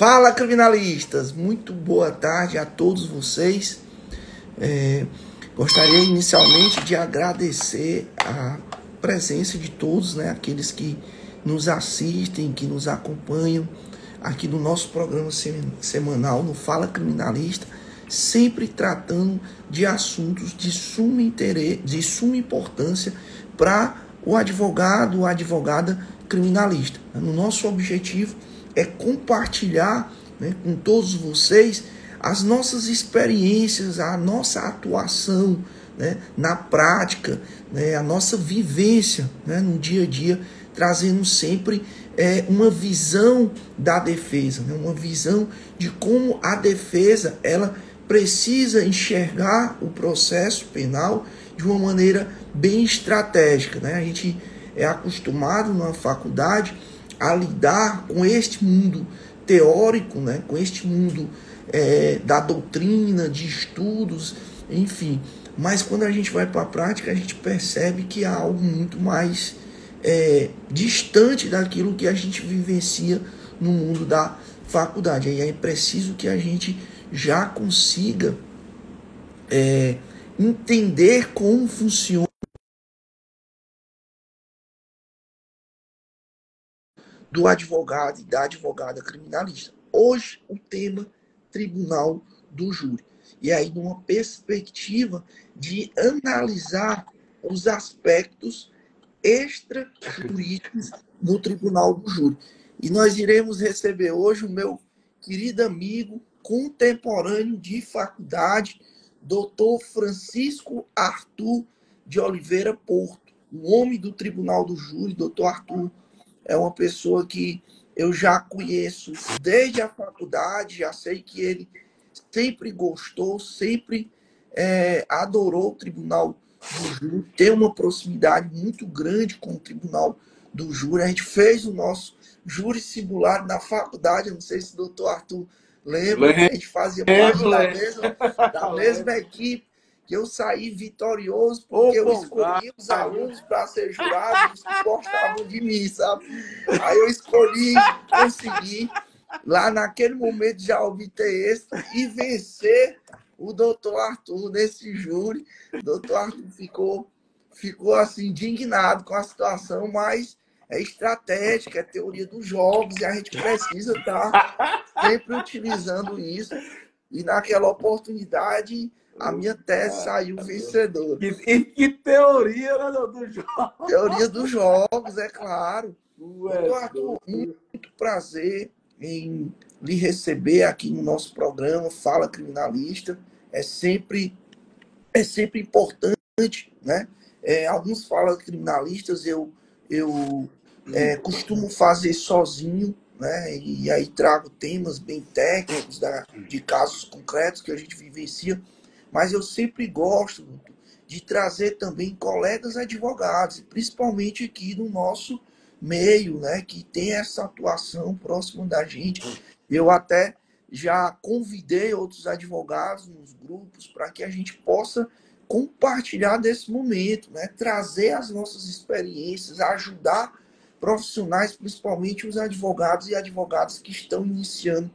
Fala, criminalistas! Muito boa tarde a todos vocês. Gostaria inicialmente de agradecer a presença de todos, né? Aqueles que nos assistem, que nos acompanham aqui no nosso programa semanal no Fala Criminalista, sempre tratando de assuntos de suma interesse, de suma importância para o advogado ou advogada criminalista. O nosso objetivo é compartilhar, né, com todos vocês as nossas experiências, a nossa atuação, né, na prática, né, a nossa vivência, né, no dia a dia, trazendo sempre uma visão da defesa, né, uma visão de como a defesa ela precisa enxergar o processo penal de uma maneira bem estratégica, né? A gente é acostumado na faculdade a lidar com este mundo teórico, né? Com este mundo da doutrina, de estudos, enfim. Mas quando a gente vai para a prática, a gente percebe que há algo muito mais distante daquilo que a gente vivencia no mundo da faculdade. Aí é preciso que a gente já consiga entender como funciona do advogado e da advogada criminalista. Hoje, o tema tribunal do júri. E aí, numa perspectiva de analisar os aspectos extrajurídicos do tribunal do júri. E nós iremos receber hoje o meu querido amigo, contemporâneo de faculdade, doutor Francisco Arthur de Oliveira Porto, o homem do tribunal do júri. Doutor Arthur é uma pessoa que eu já conheço desde a faculdade, já sei que ele sempre gostou, sempre adorou o tribunal do júri, tem uma proximidade muito grande com o tribunal do júri. A gente fez o nosso júri simulado na faculdade, eu não sei se o doutor Arthur lembra, a gente fazia parte da mesma equipe, que eu saí vitorioso porque eu escolhi os alunos para ser jurados que gostavam de mim, sabe? Aí eu escolhi, consegui, lá naquele momento já obter êxito e vencer o doutor Arthur nesse júri. O doutor Arthur ficou assim, indignado com a situação, mas é estratégica, é teoria dos jogos, e a gente precisa estar sempre utilizando isso. E naquela oportunidade, a minha tese saiu vencedora. E que teoria, né, dos jogos? Teoria dos jogos, é claro. Doutor Arthur, muito prazer em lhe receber aqui no nosso programa Fala Criminalista. É sempre importante, né? Alguns falam criminalistas, eu costumo fazer sozinho, né? E aí trago temas bem técnicos de casos concretos que a gente vivencia, mas eu sempre gosto de trazer também colegas advogados, principalmente aqui no nosso meio, né? Que tem essa atuação próxima da gente. Eu até já convidei outros advogados nos grupos para que a gente possa compartilhar desse momento, né? Trazer as nossas experiências, ajudar profissionais, principalmente os advogados e advogadas que estão iniciando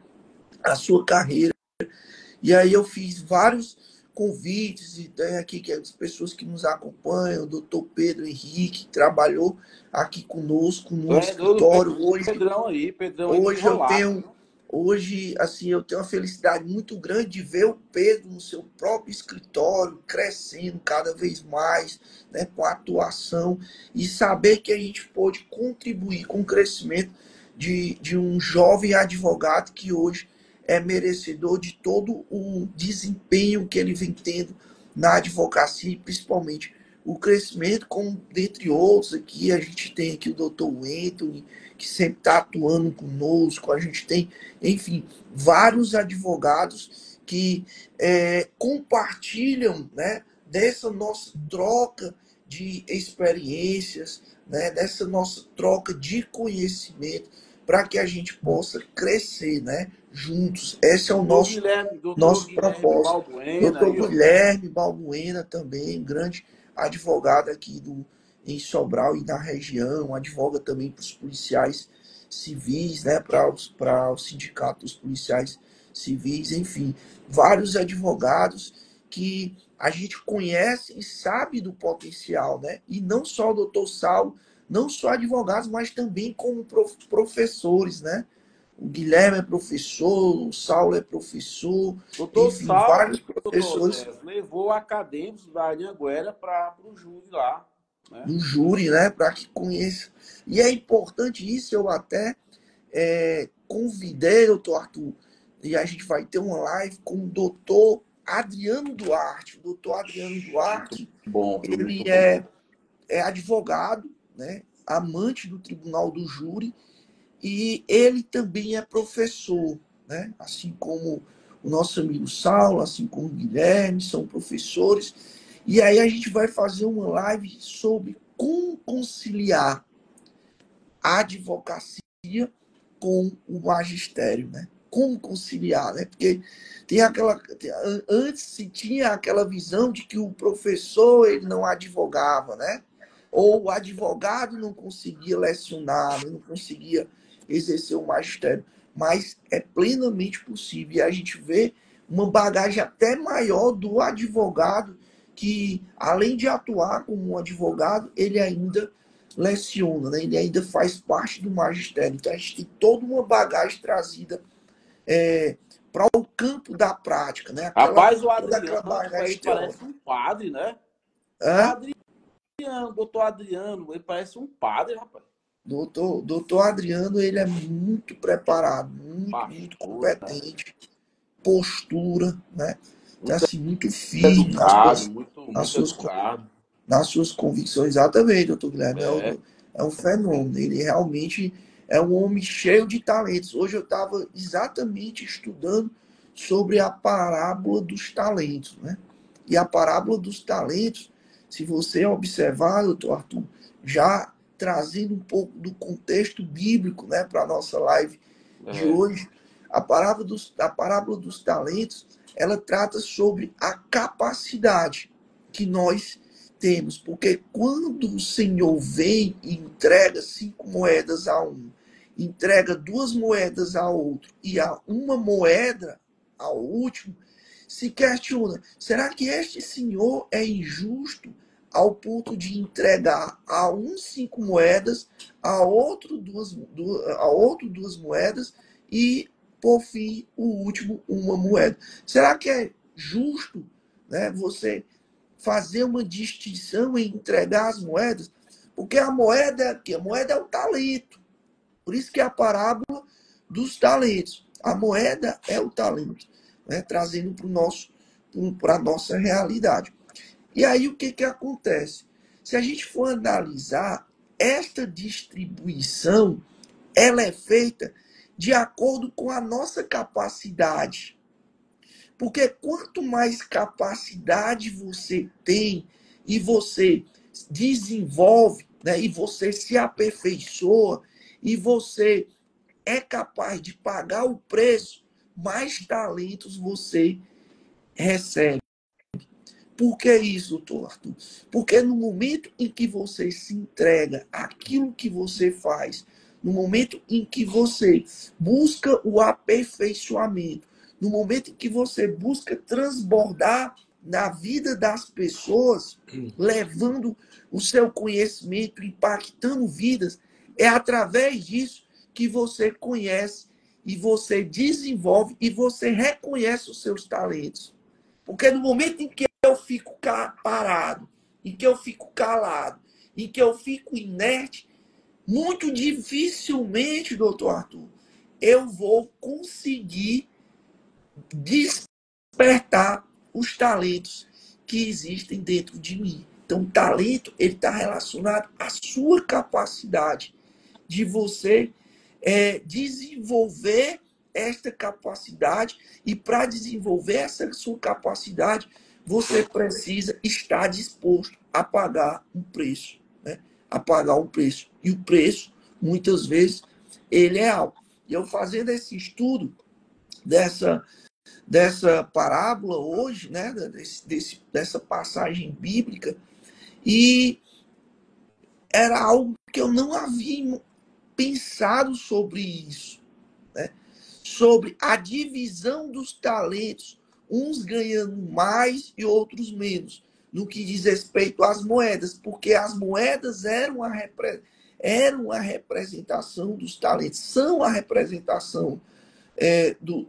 a sua carreira. E aí eu fiz vários convites, e tem aqui que as pessoas que nos acompanham, o doutor Pedro Henrique, que trabalhou aqui conosco no escritório. Hoje, assim, eu tenho uma felicidade muito grande de ver o Pedro no seu próprio escritório, crescendo cada vez mais, né, com a atuação, e saber que a gente pode contribuir com o crescimento de um jovem advogado que hoje é merecedor de todo o desempenho que ele vem tendo na advocacia, e principalmente o crescimento, como dentre outros aqui, a gente tem aqui o doutor Anthony, que sempre está atuando conosco, a gente tem, enfim, vários advogados que compartilham, né, dessa nossa troca de experiências, né, dessa nossa troca de conhecimento, para que a gente possa crescer, né, juntos. Esse é o nosso propósito. Doutor Guilherme Balbuena também, grande advogado aqui em Sobral e na região, advoga também para os policiais civis, né, para os sindicatos policiais civis, enfim, vários advogados que a gente conhece e sabe do potencial, né? E não só o doutor Saulo, não só advogados, mas também como professores, né? O Guilherme é professor, o Saulo é professor, Doutor enfim, Saulo, vários doutor professores Odés, levou acadêmicos da Anhanguera para o júri lá, né? no júri, né, para que conheça. E é importante isso, eu até convidei, doutor Arthur, e a gente vai ter uma live com o doutor Adriano Duarte. O doutor Adriano Muito Duarte, bom, viu? ele Muito bom. é advogado, né, amante do Tribunal do Júri, e ele também é professor, né, assim como o nosso amigo Saulo, assim como o Guilherme, são professores. E aí a gente vai fazer uma live sobre como conciliar a advocacia com o magistério, né? Como conciliar, né? Porque antes se tinha aquela visão de que o professor ele não advogava, né? Ou o advogado não conseguia lecionar, não conseguia exercer o magistério. Mas é plenamente possível. E a gente vê uma bagagem até maior do advogado que, além de atuar como um advogado, ele ainda leciona, né? Ele ainda faz parte do magistério. Então a gente tem toda uma bagagem trazida para o campo da prática, né? Rapaz, o Toda aquela Adriano, ele bagagem parece teórica. um padre, né? Hã? Adriano, doutor Adriano, ele parece um padre, rapaz. Doutor Adriano, ele é muito preparado, muito Pastor, né? competente, postura, né? Então, Muito assim, muito firme educado, muito, nas muito suas educado. nas suas convicções. Exatamente, doutor Guilherme. É. É um fenômeno. Ele realmente é um homem cheio de talentos. Hoje eu estava exatamente estudando sobre a parábola dos talentos, né? E a parábola dos talentos, se você observar, doutor Arthur, já trazendo um pouco do contexto bíblico, né, para a nossa live de É. hoje, a parábola dos talentos, ela trata sobre a capacidade que nós temos, porque quando o Senhor vem e entrega 5 moedas a um, entrega 2 moedas a outro e a uma moeda ao último, se questiona: será que este Senhor é injusto ao ponto de entregar a um 5 moedas, a outro 2 moedas e, por fim, o último uma moeda? Será que é justo, né, você fazer uma distinção em entregar as moedas? Porque a moeda é aqui, a moeda é o talento. Por isso que é a parábola dos talentos. A moeda é o talento, né? Trazendo para a nossa realidade. E aí o que, que acontece? Se a gente for analisar, esta distribuição ela é feita de acordo com a nossa capacidade. Porque quanto mais capacidade você tem e você desenvolve, né, e você se aperfeiçoa e você é capaz de pagar o preço, mais talentos você recebe. Por que isso, doutor Arthur? Porque no momento em que você se entrega àquilo que você faz, no momento em que você busca o aperfeiçoamento, no momento em que você busca transbordar na vida das pessoas, levando o seu conhecimento, impactando vidas, é através disso que você conhece e você desenvolve e você reconhece os seus talentos. Porque no momento em que eu fico parado, em que eu fico calado, em que eu fico inerte, muito dificilmente, doutor Arthur, eu vou conseguir despertar os talentos que existem dentro de mim. Então, o talento ele está relacionado à sua capacidade de você desenvolver esta capacidade, e para desenvolver essa sua capacidade, você precisa estar disposto a pagar um preço, né? A pagar um preço. E o preço, muitas vezes, ele é alto. E eu fazendo esse estudo dessa parábola hoje, né? Dessa passagem bíblica, e era algo que eu não havia pensado sobre isso, né? Sobre a divisão dos talentos, uns ganhando mais e outros menos, no que diz respeito às moedas, porque as moedas eram a representação dos talentos, são a representação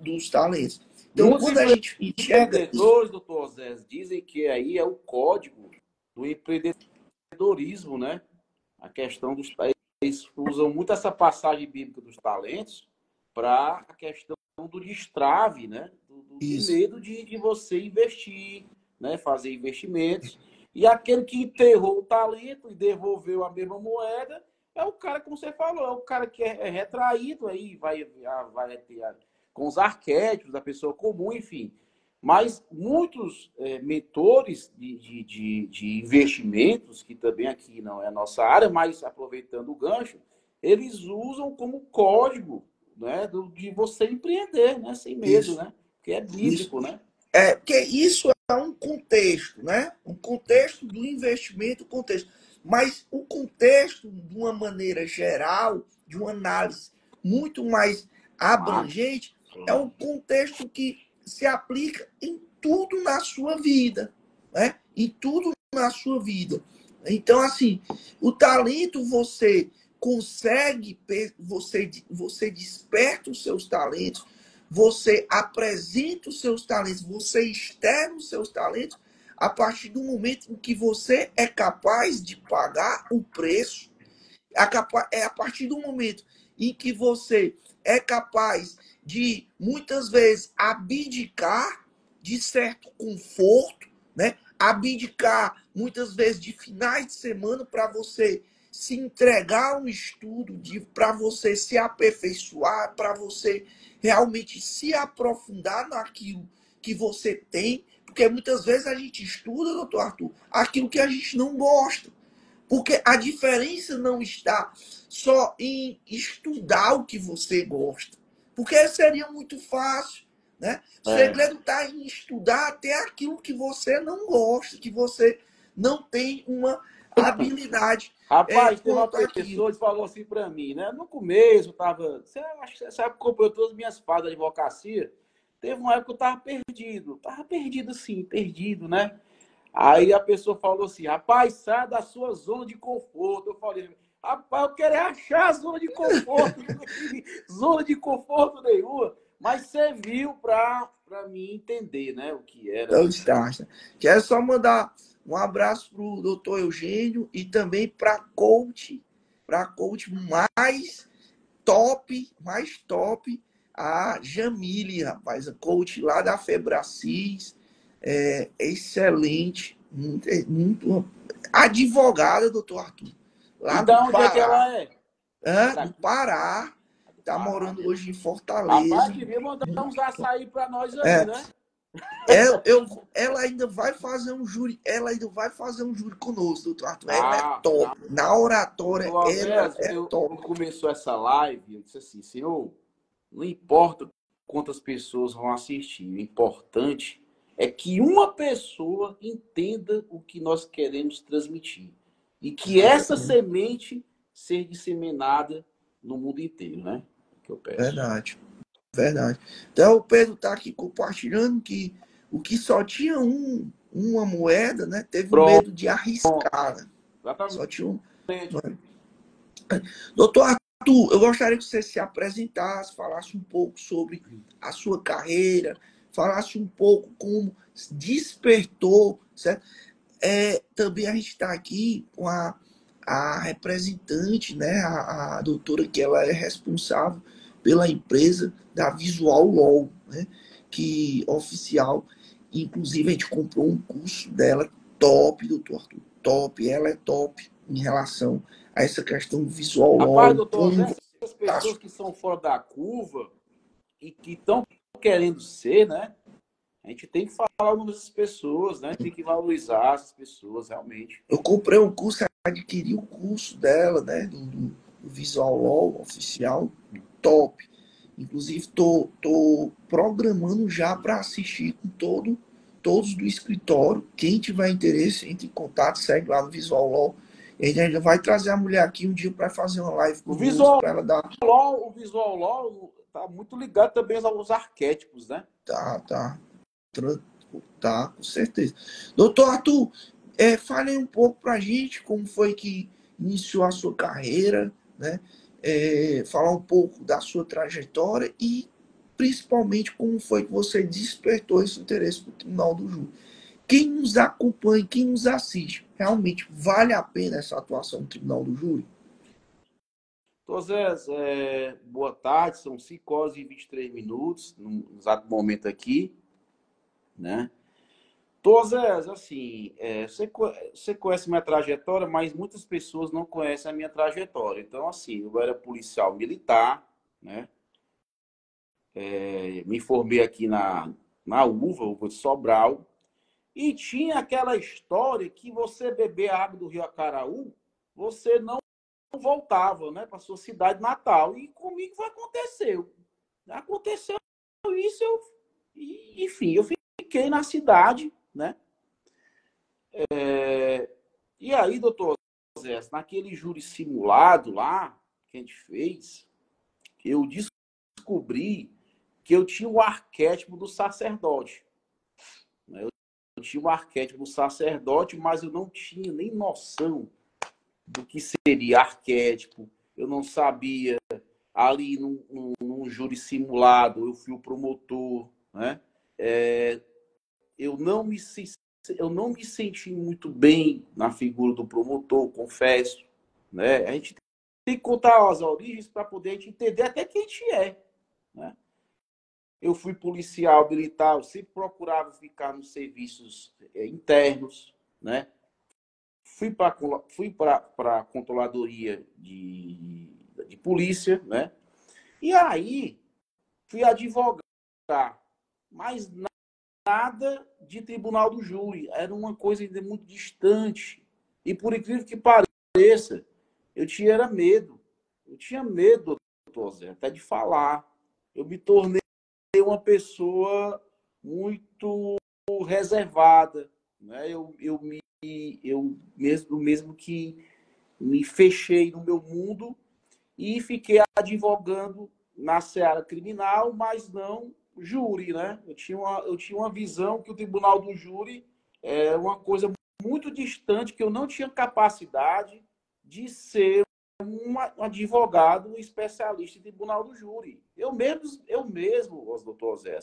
dos talentos. Então, Muitos quando a gente enxerga isso, empreendedores, doutor Zé, dizem que aí é o código do empreendedorismo, né? A questão dos eles usam muito essa passagem bíblica dos talentos para a questão do destrave, né? Do isso, medo de você investir, né? Fazer investimentos. E aquele que enterrou o talento e devolveu a mesma moeda é o cara, como você falou, é o cara que é retraído, aí vai ter com os arquétipos da pessoa comum, enfim. Mas muitos mentores de investimentos, que também aqui não é a nossa área, mas aproveitando o gancho, eles usam como código, né, de você empreender, né, sem medo, isso, né? Que é isso. bíblico, né? Porque isso é um contexto, né? Um contexto do investimento, contexto. Mas o contexto, de uma maneira geral, de uma análise muito mais abrangente, é um contexto que se aplica em tudo na sua vida, né? Em tudo na sua vida. Então, assim, o talento você consegue, você desperta os seus talentos, você apresenta os seus talentos, você externa os seus talentos a partir do momento em que você é capaz de pagar o preço, é a partir do momento em que você é capaz de, muitas vezes, abdicar de certo conforto, né? Abdicar, muitas vezes, de finais de semana para você se entregar a um estudo, para você se aperfeiçoar, para você realmente se aprofundar naquilo que você tem, porque muitas vezes a gente estuda, doutor Arthur, aquilo que a gente não gosta. Porque a diferença não está só em estudar o que você gosta. Porque seria muito fácil, né? O segredo está em estudar até aquilo que você não gosta, que você não tem uma habilidade Rapaz, teve uma quanto àquilo. pessoa que falou assim para mim, né? No começo, eu tava. Acho que você sabe que comprou todas as minhas fases de advocacia. Teve uma época que eu tava perdido. Tava perdido, sim, perdido, né? Aí a pessoa falou assim, rapaz, sai da sua zona de conforto. Eu falei, rapaz, eu quero achar a zona de conforto. Não tem zona de conforto nenhuma. Mas serviu para mim entender, né, o que era. Então, está. Quero só mandar um abraço para o doutor Eugênio e também para coach mais top, a Jamile, rapaz, a coach lá da Febracis, excelente, muito advogada, doutor Arthur, E lá no da onde é que Pará, ela é? no Daqui, Pará, do tá Pará. morando hoje em Rapaz, Fortaleza. devia mandar uns açaí para nós aí, É, né? ela ainda vai fazer um júri, conosco, doutor Arthur. Ela é Ah, top. Na oratória, doutor ela Osés, é top. quando começou essa live, eu disse assim, senhor, não importa quantas pessoas vão assistir, o importante é que uma pessoa entenda o que nós queremos transmitir. E que essa semente seja disseminada no mundo inteiro, né? É o que eu peço. Verdade, verdade. Então o Pedro está aqui compartilhando que o que só tinha uma moeda, né? Teve o Pronto, medo de arriscar, né? exatamente. Só tinha um. Doutor Arthur, eu gostaria que você se apresentasse, falasse um pouco sobre a sua carreira, falasse um pouco como despertou, certo? Também a gente está aqui com a representante, né, a doutora que ela é responsável pela empresa da Visual Law, né, que oficial, inclusive a gente comprou um curso dela top, doutor Arthur, top, ela é top em relação a essa questão do Visual Rapaz, Law, doutor, como essas pessoas que são fora da curva e que estão querendo ser, né? A gente tem que falar o nome dessas pessoas, né? Tem que valorizar essas pessoas, realmente. eu comprei um curso, adquiri o curso dela, né, do Visual Law oficial, top. Inclusive, tô programando já para assistir com todos do escritório. Quem tiver interesse, entre em contato, segue lá no Visual Law. Ele ainda vai trazer a mulher aqui um dia para fazer uma live O conosco, visual para ela dar. law, o visual law tá muito ligado também aos arquétipos, né? Tá. Tá, com certeza. Doutor Arthur, fale aí um pouco para a gente como foi que iniciou a sua carreira, né? Falar um pouco da sua trajetória e principalmente como foi que você despertou esse interesse no Tribunal do Júri. Quem nos acompanha, quem nos assiste, realmente vale a pena essa atuação no Tribunal do Júri? Então, Zé, boa tarde, são 5 horas e 23 minutos, no exato momento aqui, né? Tô, Zé, assim, você conhece minha trajetória, mas muitas pessoas não conhecem a minha trajetória. Então, assim, eu era policial militar, né? Me formei aqui na UVA de Sobral, e tinha aquela história que você beber a água do Rio Acaraú, você não voltava, né, para sua cidade natal. E comigo aconteceu. Aconteceu isso, enfim, eu fiquei na cidade, né? E aí, doutor Zé, naquele júri simulado lá que a gente fez, eu descobri que eu tinha o arquétipo do sacerdote. Né? Eu tinha o arquétipo do sacerdote, mas eu não tinha nem noção do que seria arquétipo. Eu não sabia. Ali num júri simulado, eu fui o promotor, né? Eu não me eu não me senti muito bem na figura do promotor, confesso, né? A gente tem que contar as origens para poder a gente entender até quem a gente é, né? Eu fui policial militar, eu sempre procurava ficar nos serviços internos, né? Fui para a controladoria de polícia, né? E aí fui advogar, mas nada de tribunal do júri. Era uma coisa ainda muito distante. E por incrível que pareça, eu tinha medo. Eu tinha medo, doutor Zé, até de falar. Eu me tornei uma pessoa muito reservada. Né? Eu mesmo que me fechei no meu mundo e fiquei advogando na seara criminal, mas não júri, né? Eu tinha uma visão que o tribunal do júri é uma coisa muito distante, que eu não tinha capacidade de ser um advogado um especialista em tribunal do júri. Eu mesmo, doutor Zé,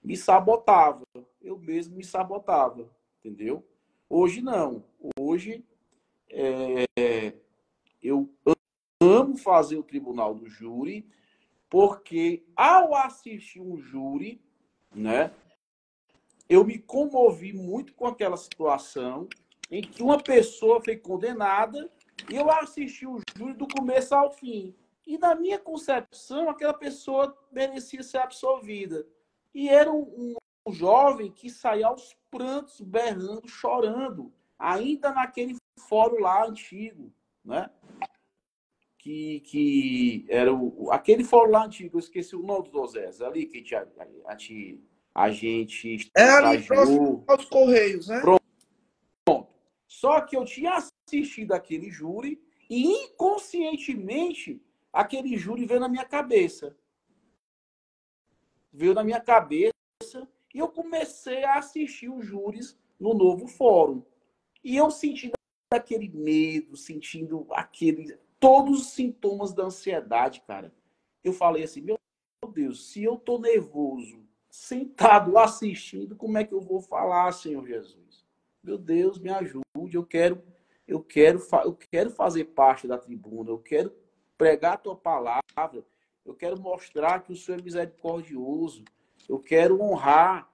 me sabotava. Eu mesmo me sabotava, entendeu? Hoje não. Hoje eu amo fazer o tribunal do júri, porque ao assistir um júri, né, eu me comovi muito com aquela situação em que uma pessoa foi condenada e eu assisti o júri do começo ao fim. E na minha concepção, aquela pessoa merecia ser absolvida. E era um jovem que saía aos prantos, berrando, chorando, ainda naquele fórum lá antigo, né? Que era aquele fórum lá antigo, eu esqueci o nome dos Zés, ali que a gente É ali próximo estagiou. aos Correios, né? Pronto. Só que eu tinha assistido aquele júri e inconscientemente aquele júri veio na minha cabeça. Veio na minha cabeça e eu comecei a assistir os júris no novo fórum. E eu sentindo aquele medo, sentindo todos os sintomas da ansiedade, cara. Eu falei assim, meu Deus, se eu tô nervoso, sentado assistindo, como é que eu vou falar, Senhor Jesus? Meu Deus, me ajude, eu quero fazer parte da tribuna, eu quero pregar a tua palavra, eu quero mostrar que o Senhor é misericordioso, eu quero honrar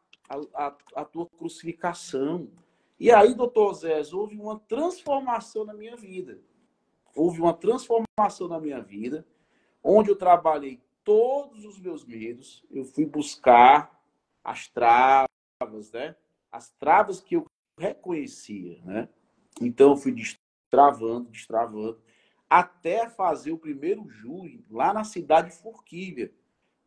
a tua crucificação. E aí, doutor Zé, houve uma transformação na minha vida. Houve uma transformação na minha vida, onde eu trabalhei todos os meus medos, eu fui buscar as travas, né? As travas que eu reconhecia, né? Então, eu fui destravando, até fazer o primeiro júri lá na cidade de Forquilha.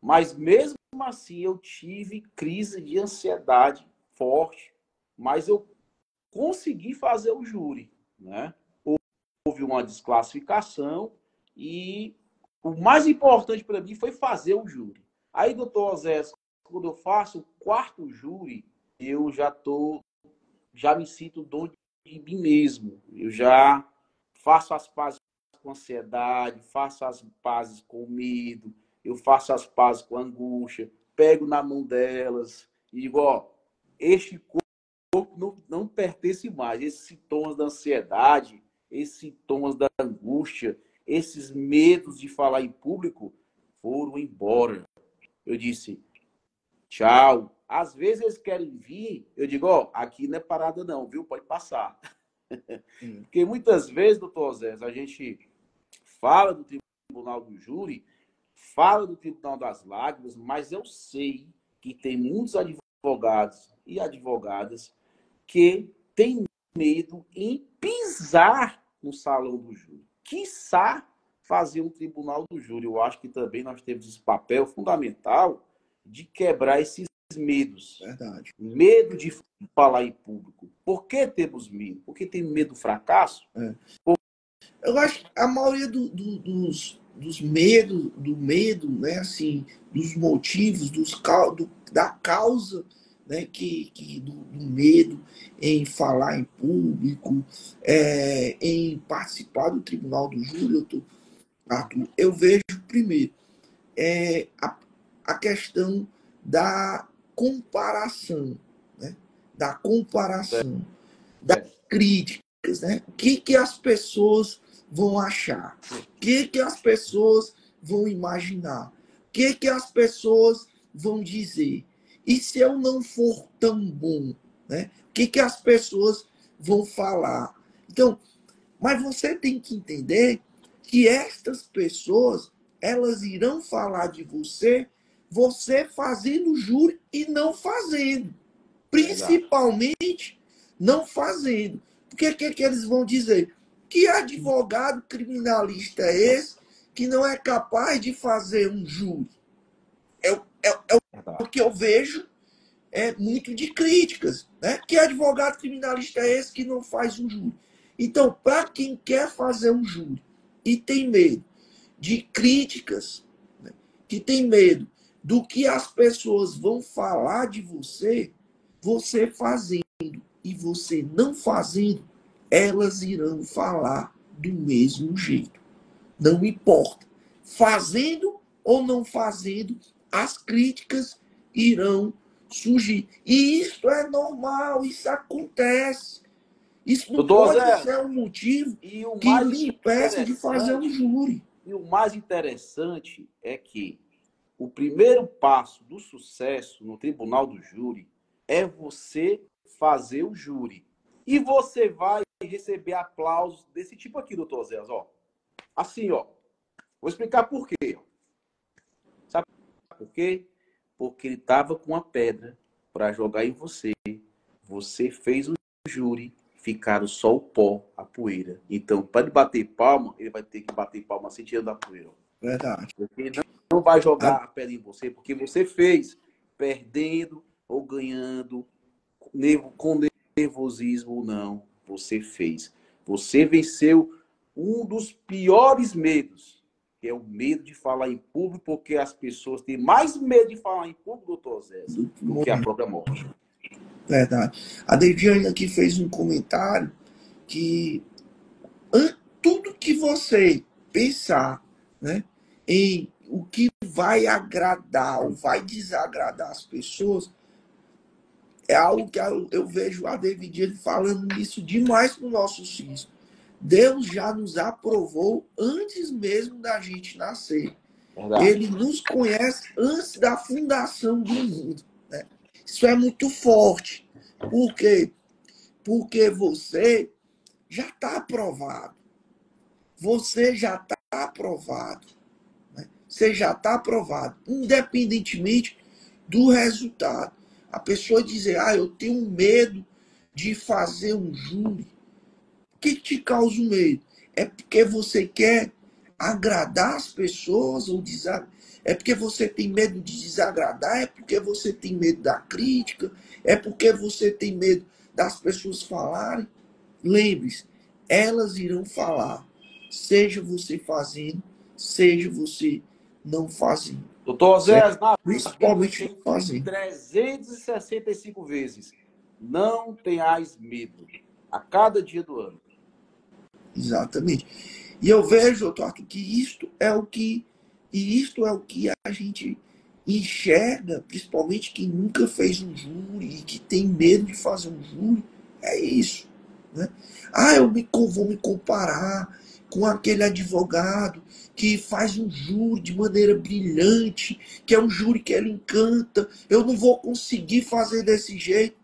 Mas, mesmo assim, eu tive crise de ansiedade forte, mas eu consegui fazer o júri, né? houve uma desclassificação e o mais importante para mim foi fazer o júri. Aí, doutor Osés, quando eu faço o quarto júri, eu já me sinto dono de mim mesmo. Eu já faço as pazes com a ansiedade, faço as pazes com o medo, eu faço as pazes com a angústia, pego na mão delas e digo, ó, este corpo não pertence mais. Esses sintomas da ansiedade, esses sintomas da angústia, esses medos de falar em público foram embora. Eu disse, tchau. Às vezes eles querem vir, eu digo, ó, aqui não é parada não, viu? Pode passar. Porque muitas vezes, doutor Osés, a gente fala do Tribunal do Júri, fala do Tribunal das Lágrimas, mas eu sei que tem muitos advogados e advogadas que têm medo em pisar no salão do júri. Quiçá fazer um Tribunal do Júri. Eu acho que também nós temos esse papel fundamental de quebrar esses medos. Verdade. Medo de falar em público. Por que temos medo? Porque tem medo do fracasso? Eu acho que a maioria dos medos, do medo, né, assim, dos motivos, da causa, né, do medo em falar em público, em participar do Tribunal do Júri, Arthur, eu vejo primeiro a questão da comparação, né, da comparação, das críticas, né? O que as pessoas vão achar? O que as pessoas vão imaginar? O que as pessoas vão dizer? E se eu não for tão bom, né? O que as pessoas vão falar? Então, mas você tem que entender que estas pessoas, elas irão falar de você, você fazendo júri e não fazendo. Principalmente não fazendo. Porque o que eles vão dizer? Que advogado criminalista é esse que não é capaz de fazer um júri? É o que eu vejo muito de críticas. Né? Que advogado criminalista é esse que não faz um júri? Então, para quem quer fazer um júri e tem medo de críticas, né? Que tem medo do que as pessoas vão falar de você, você fazendo e você não fazendo, elas irão falar do mesmo jeito. Não importa. Fazendo ou não fazendo, as críticas irão surgir. E isso é normal, isso acontece. Isso não pode ser um motivo que lhe impeça de fazer um júri. E o mais interessante é que o primeiro passo do sucesso no Tribunal do Júri é você fazer o júri. E você vai receber aplausos desse tipo aqui, doutor Zé. Ó. Assim, ó. Vou explicar por quê. Sabe por quê? Porque ele estava com uma pedra para jogar em você. Você fez o júri, ficaram só o pó, a poeira. Então, para ele bater palma, ele vai ter que bater palma assim, tirando a poeira. Verdade. Porque ele não vai jogar a pedra em você, porque você fez perdendo ou ganhando, com nervosismo ou não, você fez. Você venceu um dos piores medos, que é o medo de falar em público, porque as pessoas têm mais medo de falar em público, doutor Zé, do que a própria morte. Verdade. A Deviane aqui fez um comentário que tudo que você pensar, né, em o que vai agradar ou vai desagradar as pessoas, é algo que eu vejo a David falando isso demais para os nossos filhos. Deus já nos aprovou antes mesmo da gente nascer. Verdade. Ele nos conhece antes da fundação do mundo. Né? Isso é muito forte. Por quê? Porque você já está aprovado. Você já está aprovado. Né? Você já está aprovado, independentemente do resultado. A pessoa dizer, eu tenho medo de fazer um júri. O que te causa o medo? É porque você quer agradar as pessoas ou desagradar? É porque você tem medo de desagradar? É porque você tem medo da crítica? É porque você tem medo das pessoas falarem? Lembre-se, elas irão falar, seja você fazendo, seja você não fazendo. Doutor Certo? Oséias, na Bíblia Principalmente não tem fazendo. 365 vezes. Não tenhais medo. A cada dia do ano. Exatamente. E eu vejo, doutor Arthur, que isto é o que a gente enxerga, principalmente quem nunca fez um júri e que tem medo de fazer um júri, é isso. Né? Vou me comparar com aquele advogado que faz um júri de maneira brilhante, que é um júri que ele encanta, eu não vou conseguir fazer desse jeito.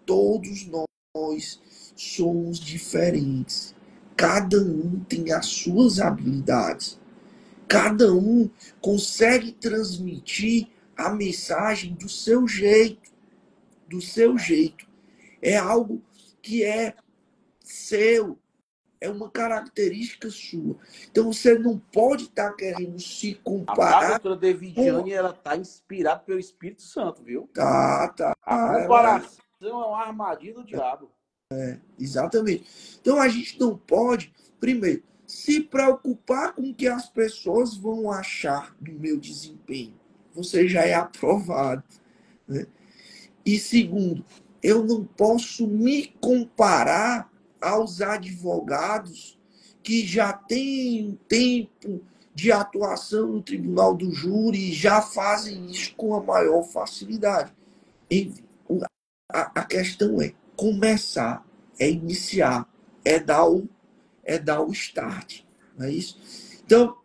Todos nós somos diferentes. Cada um tem as suas habilidades. Cada um consegue transmitir a mensagem do seu jeito. Do seu jeito. É algo que é seu. É uma característica sua. Então você não pode estar querendo se A comparar doutora com. Devidiane, ela está inspirada pelo Espírito Santo, viu? Tá. A comparação é uma armadilha do diabo. Exatamente. Então a gente não pode, primeiro, se preocupar com o que as pessoas vão achar do meu desempenho. Você já é aprovado. Né? E segundo, eu não posso me comparar aos advogados que já têm tempo de atuação no tribunal do júri e já fazem isso com a maior facilidade. A questão é começar, é iniciar, é dar o start. Não é isso? Então,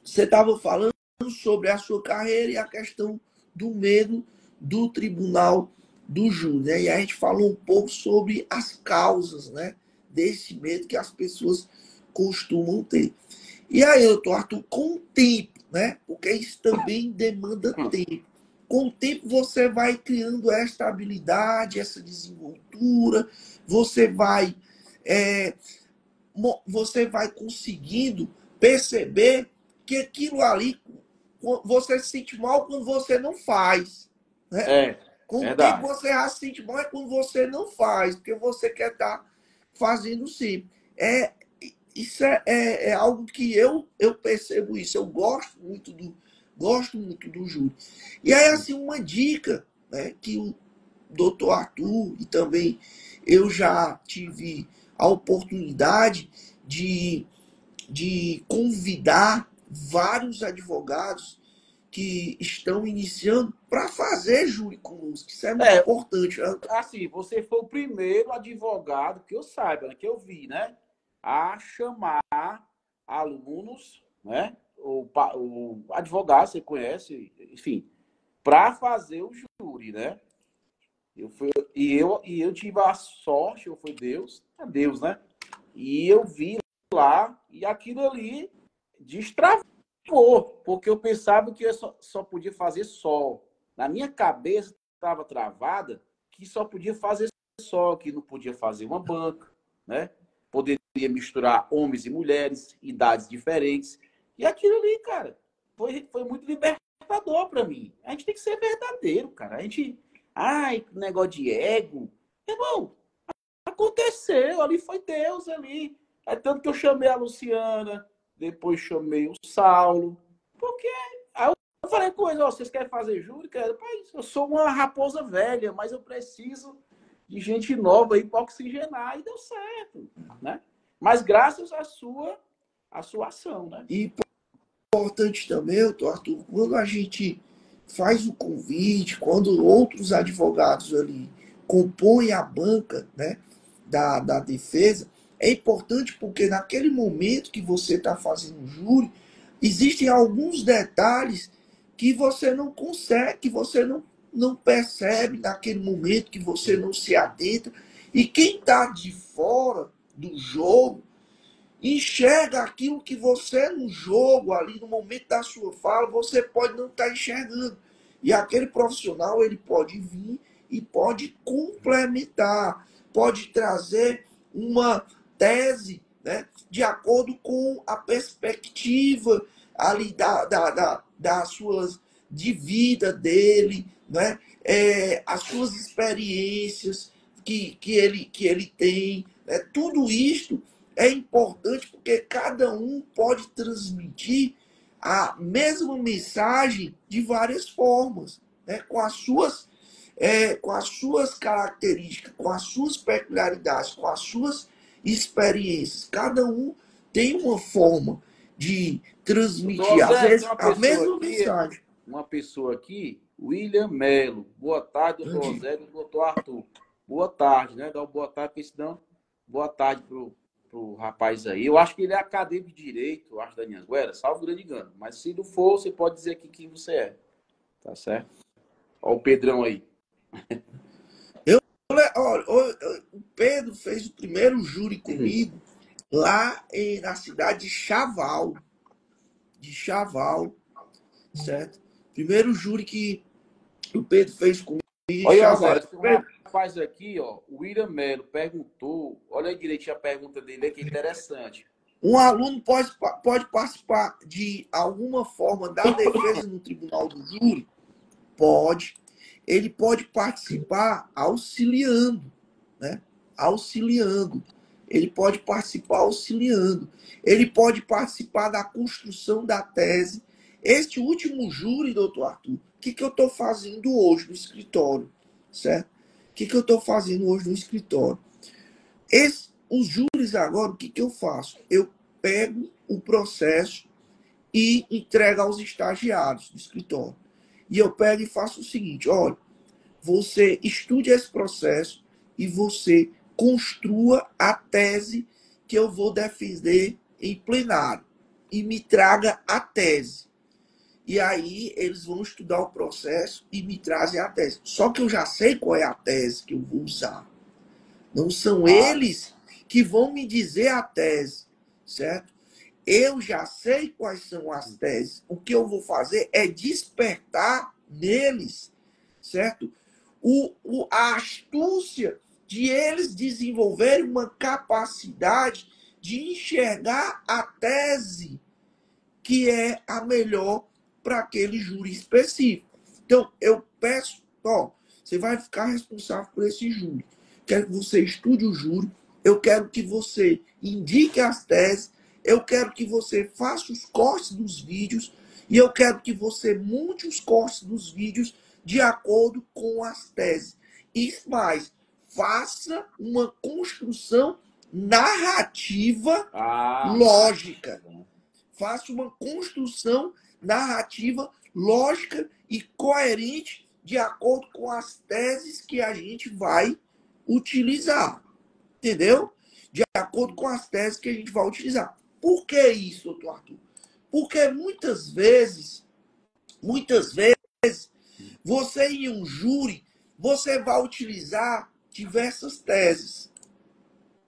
você estava falando sobre a sua carreira e a questão do medo do tribunal do júri. Né? E a gente falou um pouco sobre as causas, né, desse medo que as pessoas costumam ter. E aí, doutor Arthur, com o tempo, né? Porque isso também demanda tempo. Com o tempo você vai criando esta habilidade, essa desenvoltura, você vai, é, você vai conseguindo perceber que aquilo ali, você se sente mal quando você não faz. Né? É, Com o tempo verdade. você já se sente mal é quando você não faz, porque você quer estar fazendo sempre. Isso é algo que eu percebo isso. Eu gosto muito do júri. E aí, assim, uma dica, né, que o doutor Arthur e também eu já tive a oportunidade de, de convidar vários advogados que estão iniciando para fazer júri conosco. Isso é muito É, importante. Né? assim, você foi o primeiro advogado que eu saiba, né, que eu vi, né, a chamar alunos, né, o advogado, você conhece, enfim, para fazer o júri, né? Eu tive a sorte, ou foi Deus, é Deus, né? E eu vi lá, e aquilo ali destravou, porque eu pensava que eu só podia fazer sol. Na minha cabeça estava travada que só podia fazer sol, que não podia fazer uma banca, né? Poderia misturar homens e mulheres, idades diferentes. E aquilo ali, cara, foi muito libertador para mim. A gente tem que ser verdadeiro, cara. A gente, ai, negócio de ego. Irmão, aconteceu, ali foi Deus ali. É tanto que eu chamei a Luciana, depois chamei o Saulo, porque aí eu falei com eles, ó, vocês querem fazer júri? Cara, pai, eu sou uma raposa velha, mas eu preciso de gente nova aí para oxigenar, e deu certo, né? Mas graças à sua ação, né? E importante também, Arthur, quando a gente faz o convite, quando outros advogados ali compõem a banca, né, da defesa, é importante porque naquele momento que você está fazendo o júri, existem alguns detalhes que você não consegue, que você não percebe naquele momento, que você não se atenta. E quem está de fora do jogo enxerga aquilo que você no jogo, ali no momento da sua fala, você pode não estar enxergando. E aquele profissional, ele pode vir e pode complementar, pode trazer uma tese, né, de acordo com a perspectiva ali das suas de vida dele, né, as suas experiências que ele tem, né, tudo isto é importante porque cada um pode transmitir a mesma mensagem de várias formas, né? Com as suas características, com as suas peculiaridades, com as suas experiências. Cada um tem uma forma de Doutor transmitir, às José, tem vezes, a mesma mensagem. uma pessoa aqui, William Melo. Boa tarde, doutor Grande. José e doutor Arthur. Boa tarde, né? Dá uma boa tarde, porque senão, boa tarde pro rapaz aí. Eu acho que ele é acadêmico de Direito, eu acho, da Anhanguera, salvo grande engano. Mas se não for, você pode dizer aqui quem você é. Tá certo? Ó o Pedrão aí. Olha, o Pedro fez o primeiro júri comigo lá na cidade de Chaval, certo? Primeiro júri que o Pedro fez comigo em Olha, Chaval. Zé, tem um rapaz aqui, ó, o William Melo, perguntou, olha aí direitinho a pergunta dele, que é interessante. Um aluno pode participar de alguma forma da defesa no tribunal do júri? Pode. Ele pode participar auxiliando, né? Auxiliando. Ele pode participar auxiliando. Ele pode participar da construção da tese. Este último júri, doutor Arthur, o que eu estou fazendo hoje no escritório? Certo? O que eu estou fazendo hoje no escritório? Os júris agora, o que eu faço? Eu pego o processo e entrego aos estagiários do escritório. E eu pego e faço o seguinte: olha, você estude esse processo e você construa a tese que eu vou defender em plenário. E me traga a tese. E aí eles vão estudar o processo e me trazem a tese. Só que eu já sei qual é a tese que eu vou usar. Não são eles que vão me dizer a tese, certo? Eu já sei quais são as teses. O que eu vou fazer é despertar neles, certo? A astúcia de eles desenvolverem uma capacidade de enxergar a tese que é a melhor para aquele júri específico. Então, eu peço, ó, você vai ficar responsável por esse júri. Quero que você estude o júri, eu quero que você indique as teses, eu quero que você faça os cortes dos vídeos e eu quero que você monte os cortes dos vídeos de acordo com as teses. E mais, faça uma construção narrativa lógica. Faça uma construção narrativa lógica e coerente de acordo com as teses que a gente vai utilizar. Entendeu? De acordo com as teses que a gente vai utilizar. Por que isso, doutor Arthur? Porque muitas vezes, você em um júri, você vai utilizar diversas teses.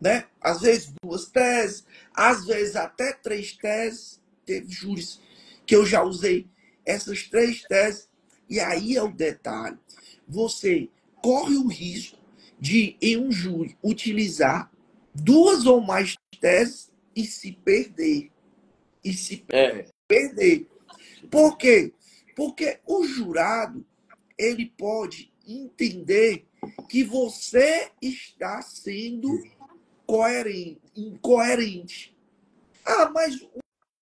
Né? Às vezes 2 teses, às vezes até 3 teses. Teve júris que eu já usei essas 3 teses. E aí é o detalhe. Você corre o risco de, em um júri, utilizar 2 ou mais teses e se perder. E se perder. Por quê? Porque o jurado, ele pode entender que você está sendo incoerente. Ah, mas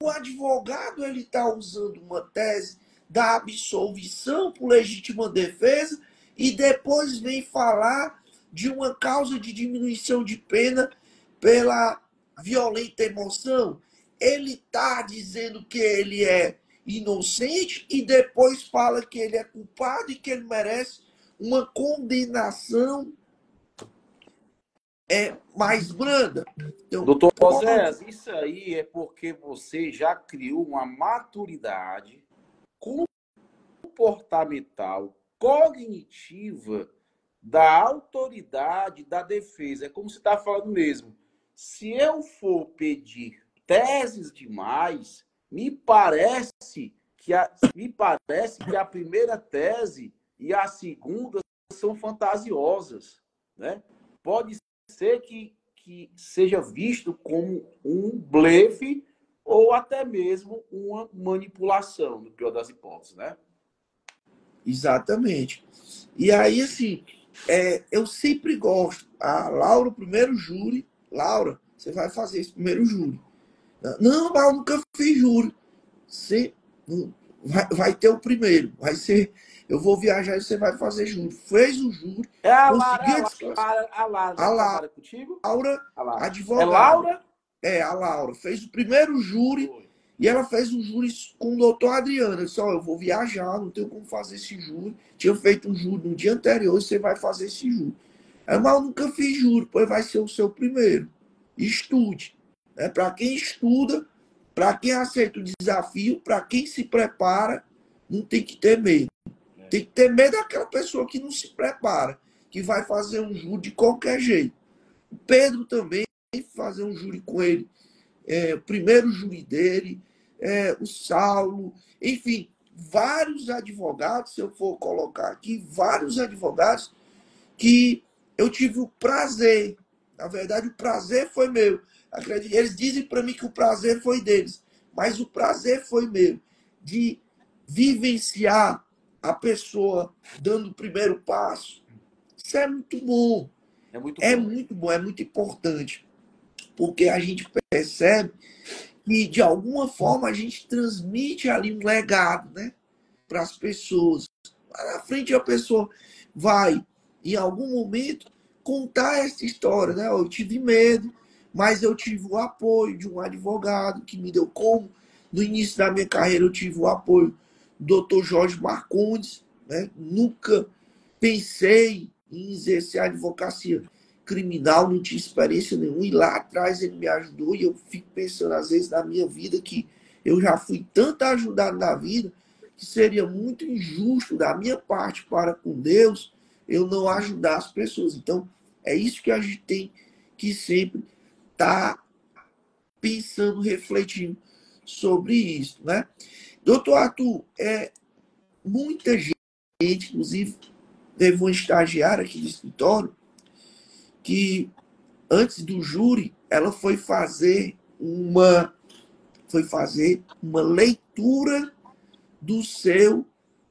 o advogado ele está usando uma tese da absolvição por legítima defesa e depois vem falar de uma causa de diminuição de pena pela violenta emoção. Ele está dizendo que ele é inocente e depois fala que ele é culpado e que ele merece uma condenação mais branda. Então, doutor José, isso aí é porque você já criou uma maturidade comportamental, cognitiva da autoridade da defesa. É como você está falando mesmo. Se eu for pedir teses demais, me parece que a primeira tese e a segunda são fantasiosas, né? Pode ser que seja visto como um blefe ou até mesmo uma manipulação, no pior das hipóteses, né? Exatamente. E aí, assim, eu sempre gosto. A Laura, o primeiro júri, Laura, você vai fazer esse primeiro júri. Não, mas eu nunca fiz júri. Você vai ter o primeiro. Vai ser, eu vou viajar e você vai fazer júri. Fez o júri, É a Lara, conseguiu a desclassificação. a Lara A já trabalha contigo? Laura, A Lara. É advogada. Laura? A Laura fez o primeiro júri. Foi. E ela fez um júri com o doutor Adriano. Eu disse, eu vou viajar, não tenho como fazer esse júri. Tinha feito um júri no dia anterior e você vai fazer esse júri. Mas eu nunca fiz júri, pois vai ser o seu primeiro. Estude. Para quem estuda, para quem aceita o desafio, para quem se prepara, não tem que ter medo. Tem que ter medo daquela pessoa que não se prepara, que vai fazer um júri de qualquer jeito. O Pedro também fazer um júri com ele. O primeiro júri dele, o Saulo, enfim, vários advogados, se eu for colocar aqui, vários advogados que eu tive o prazer, na verdade o prazer foi meu. Eles dizem para mim que o prazer foi deles, mas o prazer foi meu, de vivenciar a pessoa dando o primeiro passo. Isso é muito bom. É muito É bom. muito bom, é muito importante, porque a gente percebe que, de alguma forma, a gente transmite ali um legado, né, para as pessoas. Lá na frente, a pessoa vai, em algum momento, contar essa história, né? Eu tive medo, mas eu tive o apoio de um advogado que me deu como. No início da minha carreira, eu tive o apoio do Dr. Jorge Marcondes, né? Nunca pensei em exercer a advocacia criminal, não tinha experiência nenhuma, e lá atrás ele me ajudou, e eu fico pensando, às vezes, na minha vida, que eu já fui tanto ajudado na vida, que seria muito injusto da minha parte para com Deus eu não ajudar as pessoas. Então, é isso que a gente tem que sempre estar pensando, refletindo sobre isso, né? Doutor Arthur, muita gente, inclusive, teve uma estagiária aqui do escritório, que antes do júri, ela foi fazer uma leitura do seu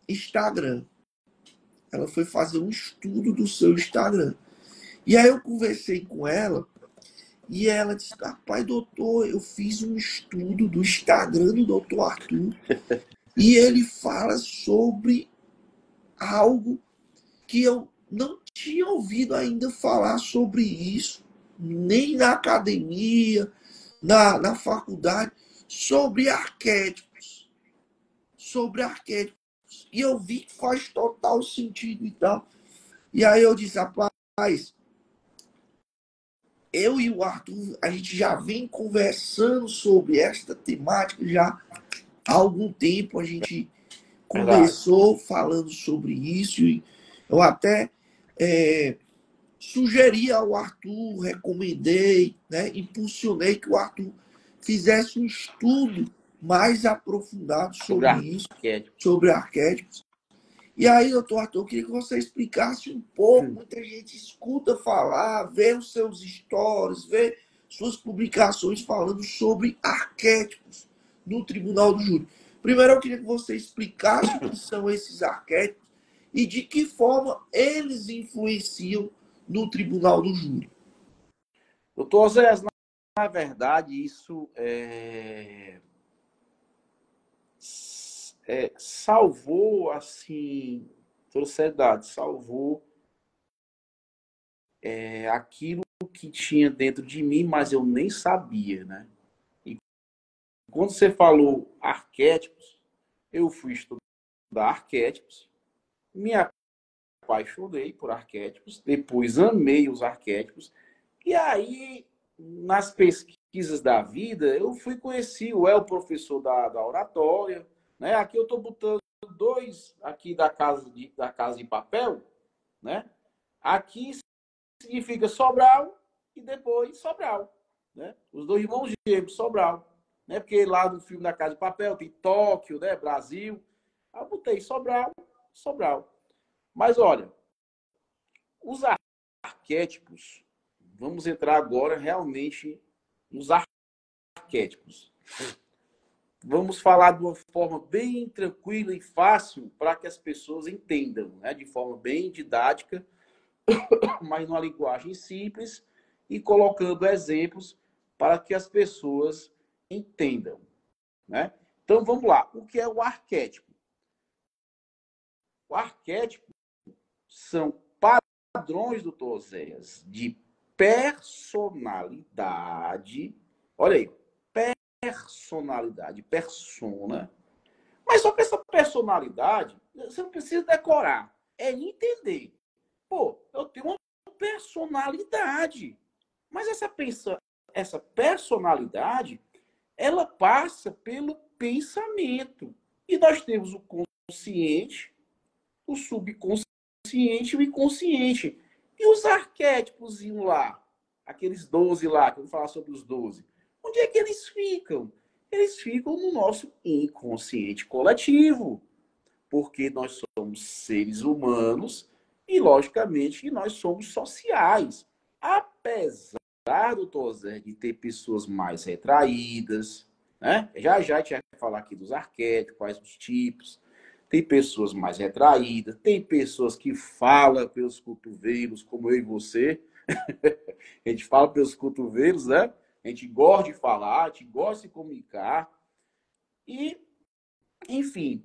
Instagram. Ela foi fazer um estudo do seu Instagram. E aí eu conversei com ela e ela disse, rapaz, doutor, eu fiz um estudo do Instagram do doutor Arthur e ele fala sobre algo que eu não tinha ouvido ainda falar sobre isso, nem na academia, na faculdade, sobre arquétipos. Sobre arquétipos. E eu vi que faz total sentido e tal. E aí eu disse, rapaz, eu e o Arthur, a gente já vem conversando sobre esta temática já há algum tempo. A gente começou falando sobre isso e eu até sugeri ao Arthur, recomendei, né, impulsionei que o Arthur fizesse um estudo mais aprofundado sobre isso, sobre arquétipos. E aí, doutor Arthur, eu queria que você explicasse um pouco. Muita gente escuta falar, vê os seus stories, vê suas publicações falando sobre arquétipos no Tribunal do Júri. Primeiro, eu queria que você explicasse o que são esses arquétipos e de que forma eles influenciam no Tribunal do Júri. Doutor Zé, na verdade, isso salvou, assim, toda seriedade, salvou aquilo que tinha dentro de mim, mas eu nem sabia, né? E quando você falou arquétipos, eu fui estudar arquétipos, me apaixonei por arquétipos, depois amei os arquétipos, e aí, nas pesquisas da vida, eu fui conhecer o professor da oratória, né? Aqui eu estou botando dois aqui da casa de papel, né? Aqui significa Sobral e depois Sobral, né? Os dois irmãos gêmeos, Sobral, né? Porque lá no filme da Casa de Papel tem Tóquio, né? Brasil. Aí eu botei Sobral, Sobral. Mas olha, os arquétipos, vamos entrar agora realmente nos arquétipos. Vamos falar de uma forma bem tranquila e fácil para que as pessoas entendam, né? De forma bem didática, mas numa linguagem simples e colocando exemplos para que as pessoas entendam, né? Então, vamos lá. O que é o arquétipo? O arquétipo são padrões, doutor Oséias, de personalidade. Olha aí, personalidade, persona. Mas só que essa personalidade, você não precisa decorar, é entender. Pô, eu tenho uma personalidade. Mas essa personalidade, ela passa pelo pensamento. E nós temos o consciente, o subconsciente e o inconsciente. E os arquétipos lá, aqueles 12 lá, que eu vou falar sobre os 12, onde é que eles ficam? Eles ficam no nosso inconsciente coletivo, porque nós somos seres humanos e, logicamente, nós somos sociais. Apesar, doutor Zé, de ter pessoas mais retraídas, né? Já já a gente vai falar aqui dos arquétipos, quais os tipos. Tem pessoas mais retraídas, tem pessoas que falam pelos cotovelos, como eu e você. A gente fala pelos cotovelos, né? A gente gosta de falar, a gente gosta de se comunicar. E, enfim,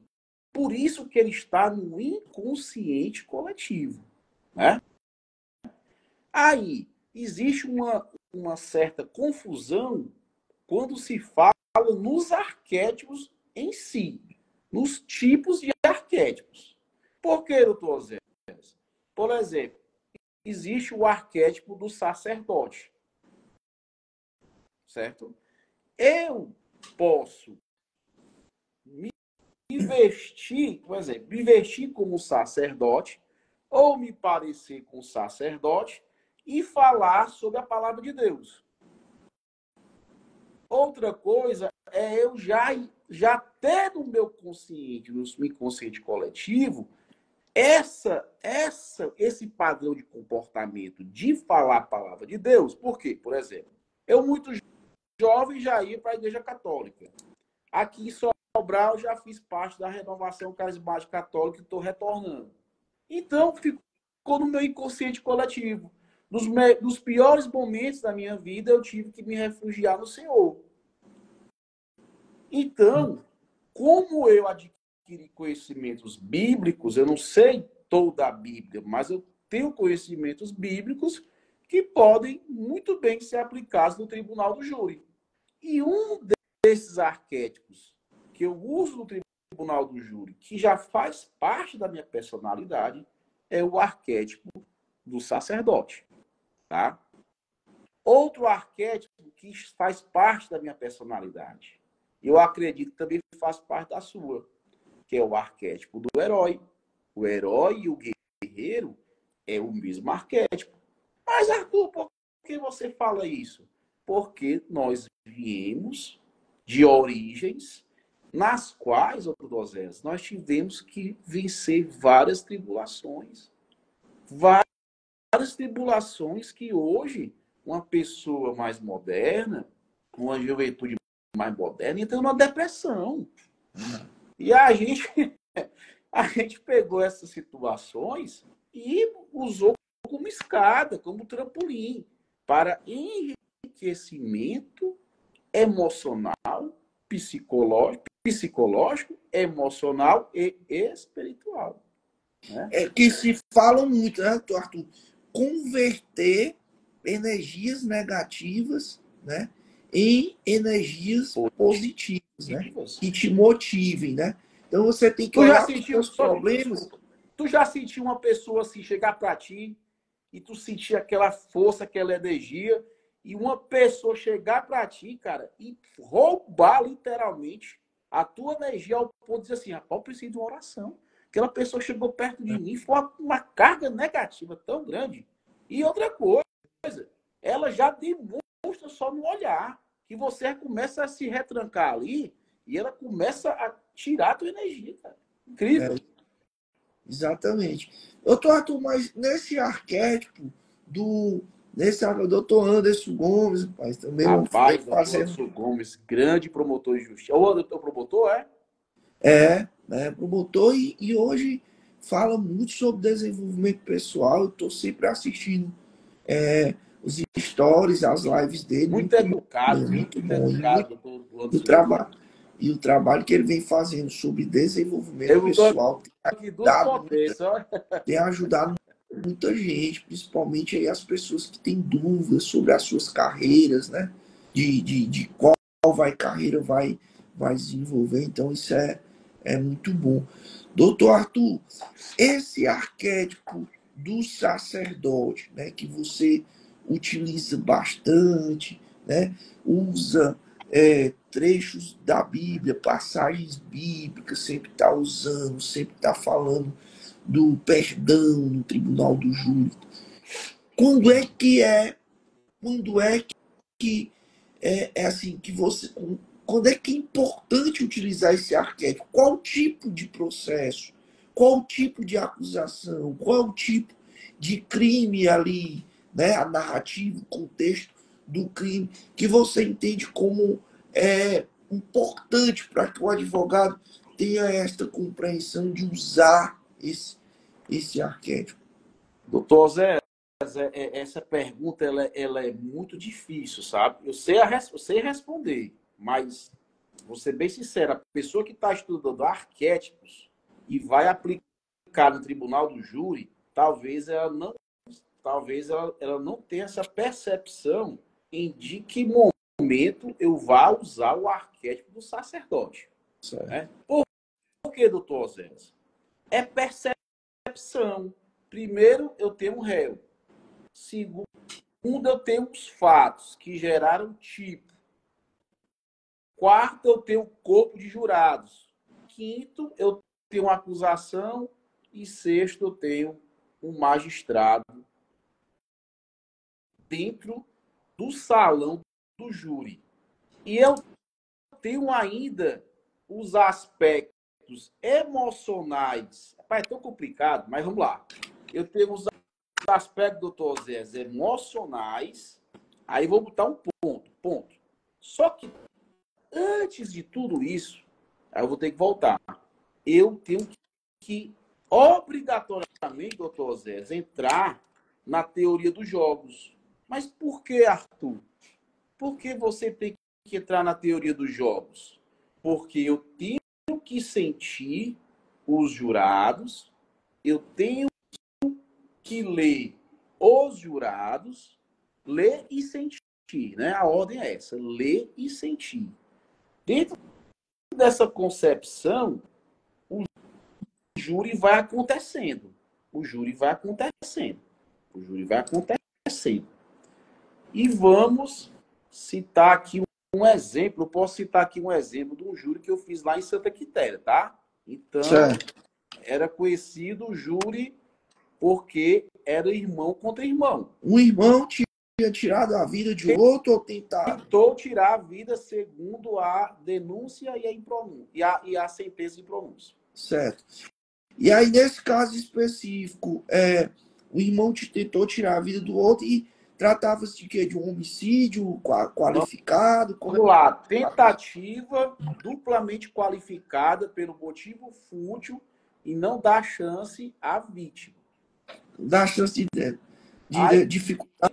por isso que ele está no inconsciente coletivo, né? Aí, existe uma certa confusão quando se fala nos arquétipos em si, nos tipos de arquétipos. Por que, doutor Zé? Por exemplo, existe o arquétipo do sacerdote, certo? Eu posso me vestir, por exemplo, me vestir como sacerdote ou me parecer com sacerdote e falar sobre a palavra de Deus. Outra coisa é eu já ter no meu consciente, no meu inconsciente coletivo, esse padrão de comportamento de falar a palavra de Deus. Por quê? Por exemplo, eu muito jovem já ia para a Igreja Católica. Aqui em Sobral já fiz parte da renovação carismática católica e estou retornando. Então, ficou no meu inconsciente coletivo. Nos piores momentos da minha vida, eu tive que me refugiar no Senhor. Então, como eu adquiri conhecimentos bíblicos, eu não sei toda a Bíblia, mas eu tenho conhecimentos bíblicos que podem muito bem ser aplicados no tribunal do júri. E um desses arquétipos que eu uso no tribunal do júri, que já faz parte da minha personalidade, é o arquétipo do sacerdote. Tá? Outro arquétipo que faz parte da minha personalidade, eu acredito que também faz parte da sua, que é o arquétipo do herói. O herói e o guerreiro é o mesmo arquétipo. Mas, Arthur, por que você fala isso? Porque nós viemos de origens nas quais, Odosés, nós tivemos que vencer várias tribulações. Várias tribulações que hoje uma pessoa mais moderna, uma juventude mais moderna, entra numa depressão. E a gente pegou essas situações e usou como escada, como trampolim, para enriquecimento emocional, psicológico, emocional e espiritual. Né? É que se fala muito, né, Arthur? Converter energias negativas, né, em energias positivas, né? Que te motivem, né? Então você tem que olhar para os seus problemas. Tu já sentiu uma pessoa assim chegar para ti e tu sentir aquela força, aquela energia, e uma pessoa chegar para ti, cara, e roubar literalmente a tua energia ao ponto de dizer assim, rapaz, eu preciso de uma oração. Aquela pessoa chegou perto de mim, foi uma carga negativa tão grande. E outra coisa, ela já demonstra só no olhar, que você começa a se retrancar ali e ela começa a tirar a tua energia, cara. Incrível. Exatamente. Arthur, mas nesse arquétipo nesse doutor Anderson Gomes, rapaz, também rapaz, doutor fazendo... Anderson Gomes, grande promotor de justiça. O doutor promotor, é? Promotor e hoje fala muito sobre desenvolvimento pessoal. Eu estou sempre assistindo os stories, as lives dele. Muito educado, muito muito bom. educado, E o trabalho, e o trabalho que ele vem fazendo sobre desenvolvimento eu estou pessoal aqui duas potências, olha. tem ajudado muita gente, principalmente aí as pessoas que têm dúvidas sobre as suas carreiras, né? De qual carreira vai desenvolver. Então, isso é muito bom. Doutor Arthur, esse arquétipo do sacerdote, né, que você utiliza bastante, né, usa trechos da Bíblia, passagens bíblicas, sempre está usando, sempre está falando do perdão no tribunal do júri. Quando é que assim que você, quando é que é importante utilizar esse arquétipo? Qual tipo de processo? Qual tipo de acusação? Qual tipo de crime ali, né? A narrativa, o contexto do crime que você entende como importante para que o advogado tenha esta compreensão de usar esse arquétipo. Doutor Zé, essa pergunta ela é muito difícil, sabe? Eu sei responder, mas vou ser bem sincero, a pessoa que está estudando arquétipos e vai aplicar no tribunal do júri, talvez ela não tenha essa percepção em de que momento eu vá usar o arquétipo do sacerdote. Né? Por que, doutor Zé? É percepção. Primeiro, eu tenho um réu. Segundo, eu tenho os fatos que geraram tipo. Quarto, eu tenho o corpo de jurados. Quinto, eu tenho uma acusação. E sexto, eu tenho um magistrado dentro do salão do júri. E eu tenho ainda os aspectos emocionais. É tão complicado, mas vamos lá. Eu tenho os aspectos, doutor Zé, emocionais. Aí vou botar um ponto. Só que antes de tudo isso, aí eu vou ter que voltar. Eu tenho que obrigatoriamente, doutor Zé, entrar na teoria dos jogos. Mas por que, Arthur? Por que você tem que entrar na teoria dos jogos? Porque eu tenho que sentir os jurados, eu tenho que ler os jurados, ler e sentir, né? A ordem é essa, ler e sentir. Dentro dessa concepção, o júri vai acontecendo. O júri vai acontecendo. O júri vai acontecendo. E vamos citar aqui um exemplo. Eu posso citar aqui um exemplo de um júri que eu fiz lá em Santa Quitéria, tá? Então, era conhecido o júri porque era irmão contra irmão. Um irmão tinha tirado a vida de outro ou tentado? Tentou tirar a vida segundo a denúncia e a sentença de pronúncia. Certo. E aí, nesse caso específico, o irmão tentou tirar a vida do outro e tratava-se de quê? De um homicídio qualificado? Vamos lá. Tentativa duplamente qualificada pelo motivo fútil e não dá chance à vítima. Dá chance de dificultar.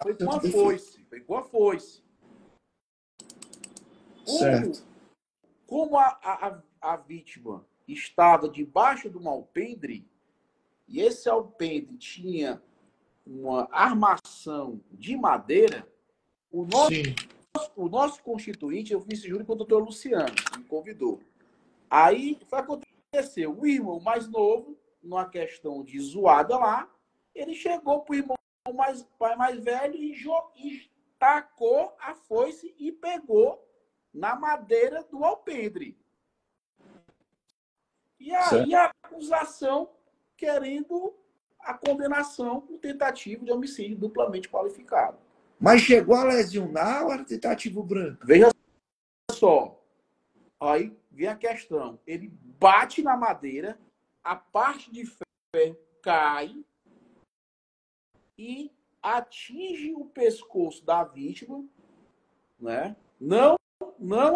Foi com a foice. Foi com a foice. Certo. Como a vítima estava debaixo de um alpendre, e esse alpendre tinha uma armação de madeira, o nosso constituinte, eu fiz esse júri com o doutor Luciano, que me convidou. Aí, foi acontecer, o irmão mais novo, numa questão de zoada lá, ele chegou para o irmão mais velho e tacou a foice e pegou na madeira do alpendre. E aí a acusação querendo a condenação por tentativa de homicídio duplamente qualificado. Mas chegou a lesionar ou era tentativa branca? Veja só. Aí vem a questão. Ele bate na madeira, a parte de ferro cai e atinge o pescoço da vítima, né? Não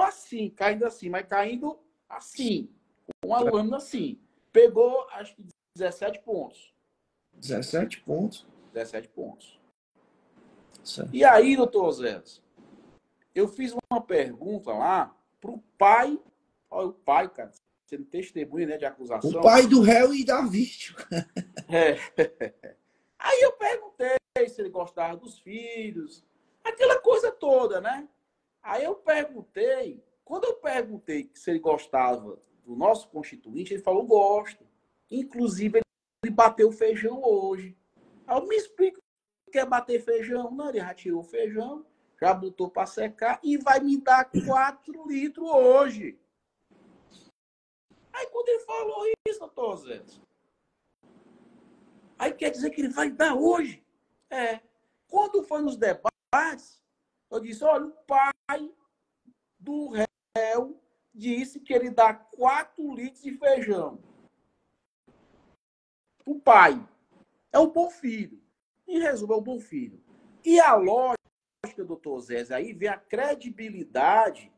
assim, caindo assim, mas caindo assim, com uma lâmina assim. Pegou, acho que 17 pontos. 17 pontos. 17 pontos. Certo. E aí, doutor Zé, eu fiz uma pergunta lá pro pai, olha o pai, cara, sendo testemunha, né, de O acusação. pai do réu e da vítima. É. Aí eu perguntei se ele gostava dos filhos, aquela coisa toda, né? Aí eu perguntei, quando eu perguntei se ele gostava do nosso constituinte, ele falou, gosto. Inclusive, ele bateu feijão hoje. Aí eu me explico o que é bater feijão. Não, ele já tirou o feijão, já botou para secar e vai me dar 4 litros hoje. Aí quando ele falou isso, doutor Zé, aí quer dizer que ele vai dar hoje. É. Quando foi nos debates, eu disse, olha, o pai do réu disse que ele dá 4 litros de feijão. O pai é um bom filho. Em resumo, é um bom filho. E a lógica, doutor Zé, aí vem a credibilidade.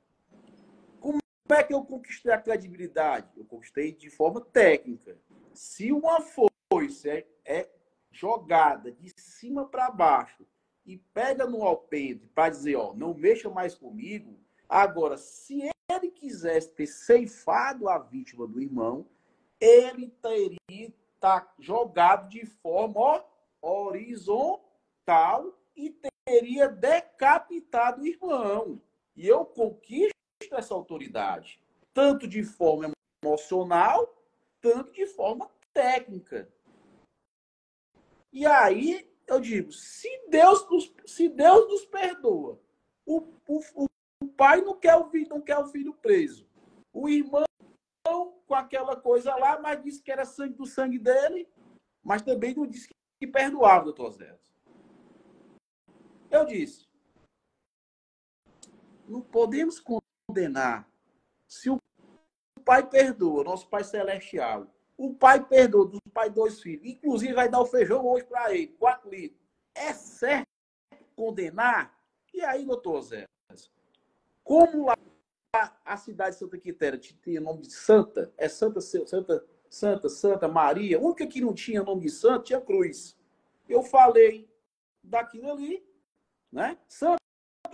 Como é que eu conquistei a credibilidade? Eu conquistei de forma técnica. Se uma foice é jogada de cima para baixo e pega no alpendre para dizer, ó, não mexa mais comigo, agora, se ele quisesse ter ceifado a vítima do irmão, ele teria estar jogado de forma horizontal e teria decapitado o irmão. E eu conquisto essa autoridade, tanto de forma emocional, tanto de forma técnica. E aí eu digo, se Deus nos perdoa, o pai não quer o filho preso, o irmão com aquela coisa lá, mas disse que era sangue do sangue dele, mas também não disse que perdoava, doutor Zé. Eu disse, não podemos condenar. Se o pai perdoa, nosso Pai Celestial, o pai perdoa dos pais 2 filhos, inclusive vai dar o feijão hoje para ele, 4 litros. É certo condenar? E aí, doutor Zé, como lá a cidade de Santa Quitéria tinha nome de Santa, é Santa Maria, a única que não tinha nome de santo tinha cruz. Eu falei daquilo ali, né? Santa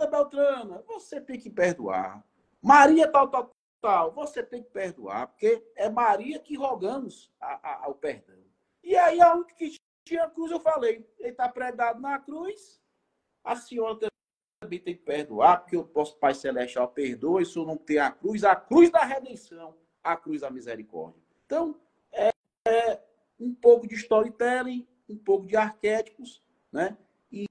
Beltrana, você tem que perdoar. Maria tal, você tem que perdoar, porque é Maria que rogamos ao perdão. E aí, a única que tinha cruz, eu falei, ele está pregado na cruz, a senhora também tem que perdoar, porque o nosso Pai Celestial perdoa, e se eu não tem a cruz da redenção, a cruz da misericórdia. Então, é um pouco de storytelling, um pouco de arquétipos, né? E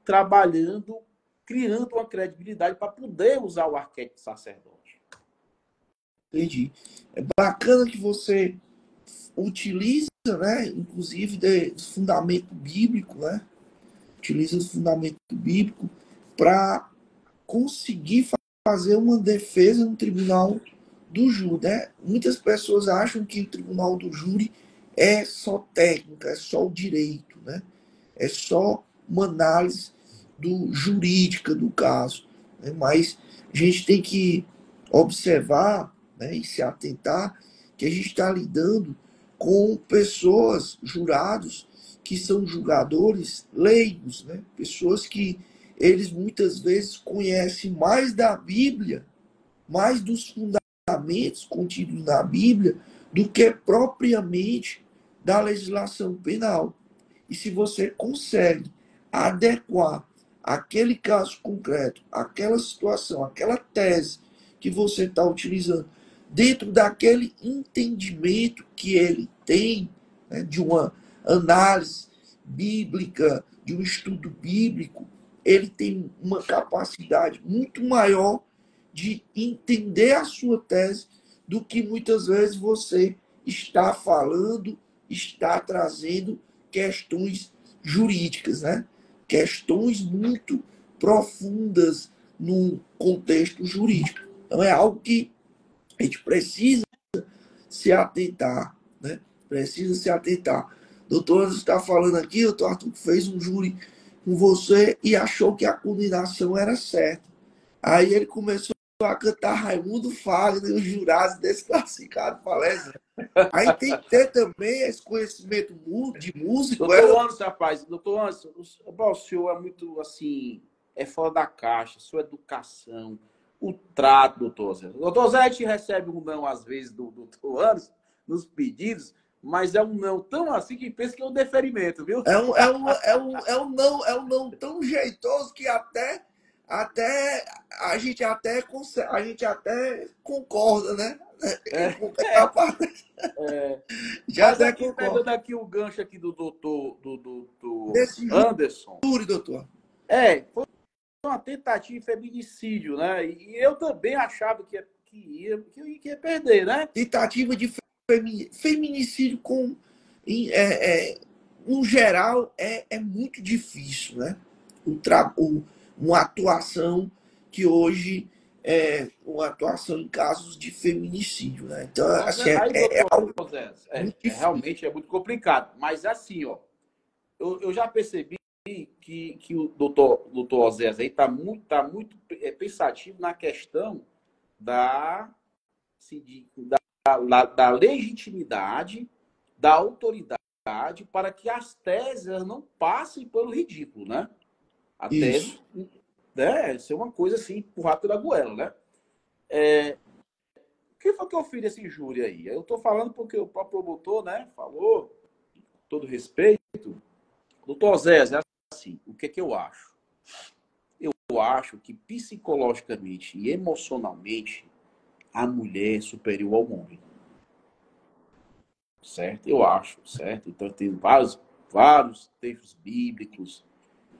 trabalhando, criando uma credibilidade para poder usar o arquétipo sacerdote. Entendi. É bacana que você utiliza, né, inclusive do fundamento bíblico, né? Utiliza o fundamento bíblico para conseguir fazer uma defesa no tribunal do júri, né? Muitas pessoas acham que o tribunal do júri é só técnica, é só o direito, né? É só uma análise jurídica do caso, né? Mas a gente tem que observar, né, e se atentar que a gente está lidando com pessoas, jurados, que são julgadores leigos, né? Pessoas que eles muitas vezes conhecem mais da Bíblia, mais dos fundamentos contidos na Bíblia, do que propriamente da legislação penal. E se você consegue adequar aquele caso concreto, aquela situação, aquela tese que você está utilizando, dentro daquele entendimento que ele tem, né, de uma análise bíblica, de um estudo bíblico, ele tem uma capacidade muito maior de entender a sua tese do que muitas vezes você está falando, está trazendo questões jurídicas, né? Questões muito profundas no contexto jurídico. Então é algo que a gente precisa se atentar, né? Precisa se atentar. Doutor Anderson está falando aqui, doutor Arthur fez um júri com você e achou que a condenação era certa. Aí ele começou a cantar Raimundo Fagner, os jurados desclassificados palestra. Aí tem que ter também esse conhecimento de músico. Doutor Anderson, rapaz, doutor Anderson, o senhor é muito assim, é fora da caixa, sua educação, o trato, doutor Zé. Doutor Zé, a gente recebe um não, às vezes, do doutor Anderson, nos pedidos, mas é um não tão assim que pensa que é um deferimento, viu? É um não tão jeitoso que até a gente até consegue, a gente até concorda, né? Já Mas até aqui, concorda. pegando aqui o gancho aqui do doutor Desse Anderson, júri, doutor. foi uma tentativa de feminicídio, né? E eu também achava que ia perder, né? Tentativa de feminicídio no geral é muito difícil, né? Uma atuação que hoje é uma atuação em casos de feminicídio, né? Então, assim, Aí, doutor Zé, muito difícil. realmente é muito complicado. Mas assim, ó, eu já percebi que o doutor Osés aí está muito pensativo na questão assim, da legitimidade, da autoridade, para que as teses não passem pelo ridículo, né? A tese, né? Ser uma coisa assim, empurrar pela goela, né? O que foi que eu fiz desse júri aí? Eu estou falando porque o próprio promotor, né, falou, com todo respeito. Doutor Zé, assim, o que eu acho? Eu acho que psicologicamente e emocionalmente a mulher é superior ao homem. Certo? Eu acho, certo? Então tem vários textos bíblicos.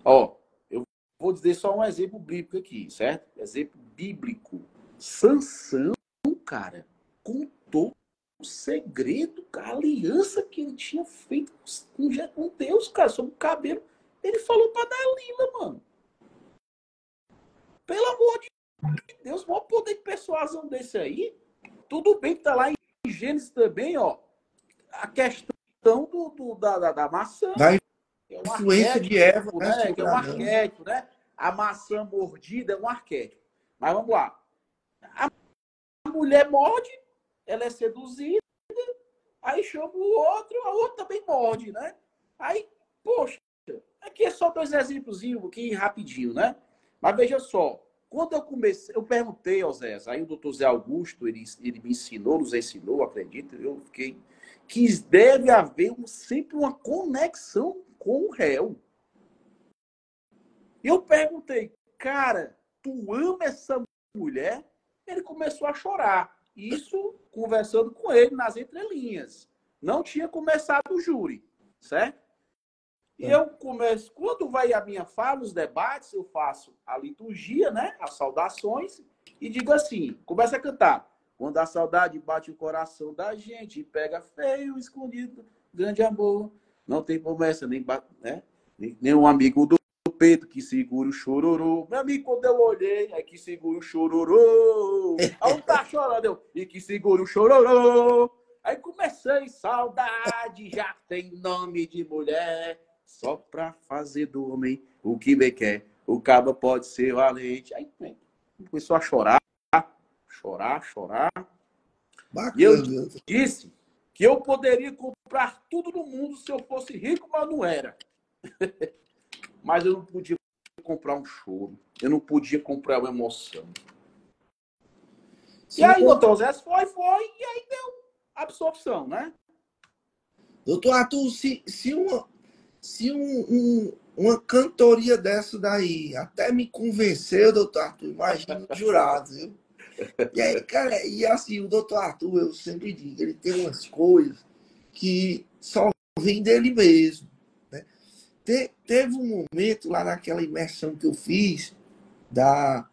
Ó, eu vou dizer só um exemplo bíblico aqui, certo? Exemplo bíblico. Sansão, cara, contou o segredo, a aliança que ele tinha feito com Deus, cara, sobre o cabelo. Ele falou pra Dalila, mano. Pelo amor de Deus, o maior poder de persuasão desse aí. Tudo bem que tá lá em Gênesis também, ó. A questão da maçã. Da Que é um influência de Eva, né, né? Que é um sobre arquétipo, né? A maçã mordida é um arquétipo. Mas vamos lá. A mulher morde, ela é seduzida, aí chama o outro, a outra também morde, né? Aí, poxa, aqui é só dois exemplos aqui rapidinho, né? Mas veja só, quando eu comecei, eu perguntei ao Zé, aí o doutor Zé Augusto, ele me ensinou, nos ensinou, acredito, eu fiquei, que deve haver sempre uma conexão com o réu. E eu perguntei, cara, tu ama essa mulher? Ele começou a chorar. Isso conversando com ele nas entrelinhas. Não tinha começado o júri, certo? E eu começo, quando vai a minha fala, nos debates, eu faço a liturgia, né? As saudações, e digo assim, começa a cantar. Quando a saudade bate o coração da gente, pega feio, escondido, grande amor. Não tem promessa, né? Nem um amigo do peito que segura o chororô. Meu amigo, quando eu olhei, é que segura o chororô. Aonde tá chorando? E que segura o chororô. Aí comecei, saudade já tem nome de mulher. Só pra fazer do homem o que bem quer. O cabo pode ser valente. Aí começou a chorar. Bacana. E eu disse que eu poderia comprar tudo no mundo se eu fosse rico, mas não era. Mas eu não podia comprar um choro. Eu não podia comprar uma emoção. Sim, e aí, doutor Zé, foi, e aí deu absorção, né? Doutor Arthur, uma cantoria dessa daí até me convenceu, doutor Arthur, imagina os jurados, viu? E aí, cara, e assim, o doutor Arthur, eu sempre digo, ele tem umas coisas que só vem dele mesmo, né? Teve um momento lá naquela imersão que eu fiz, da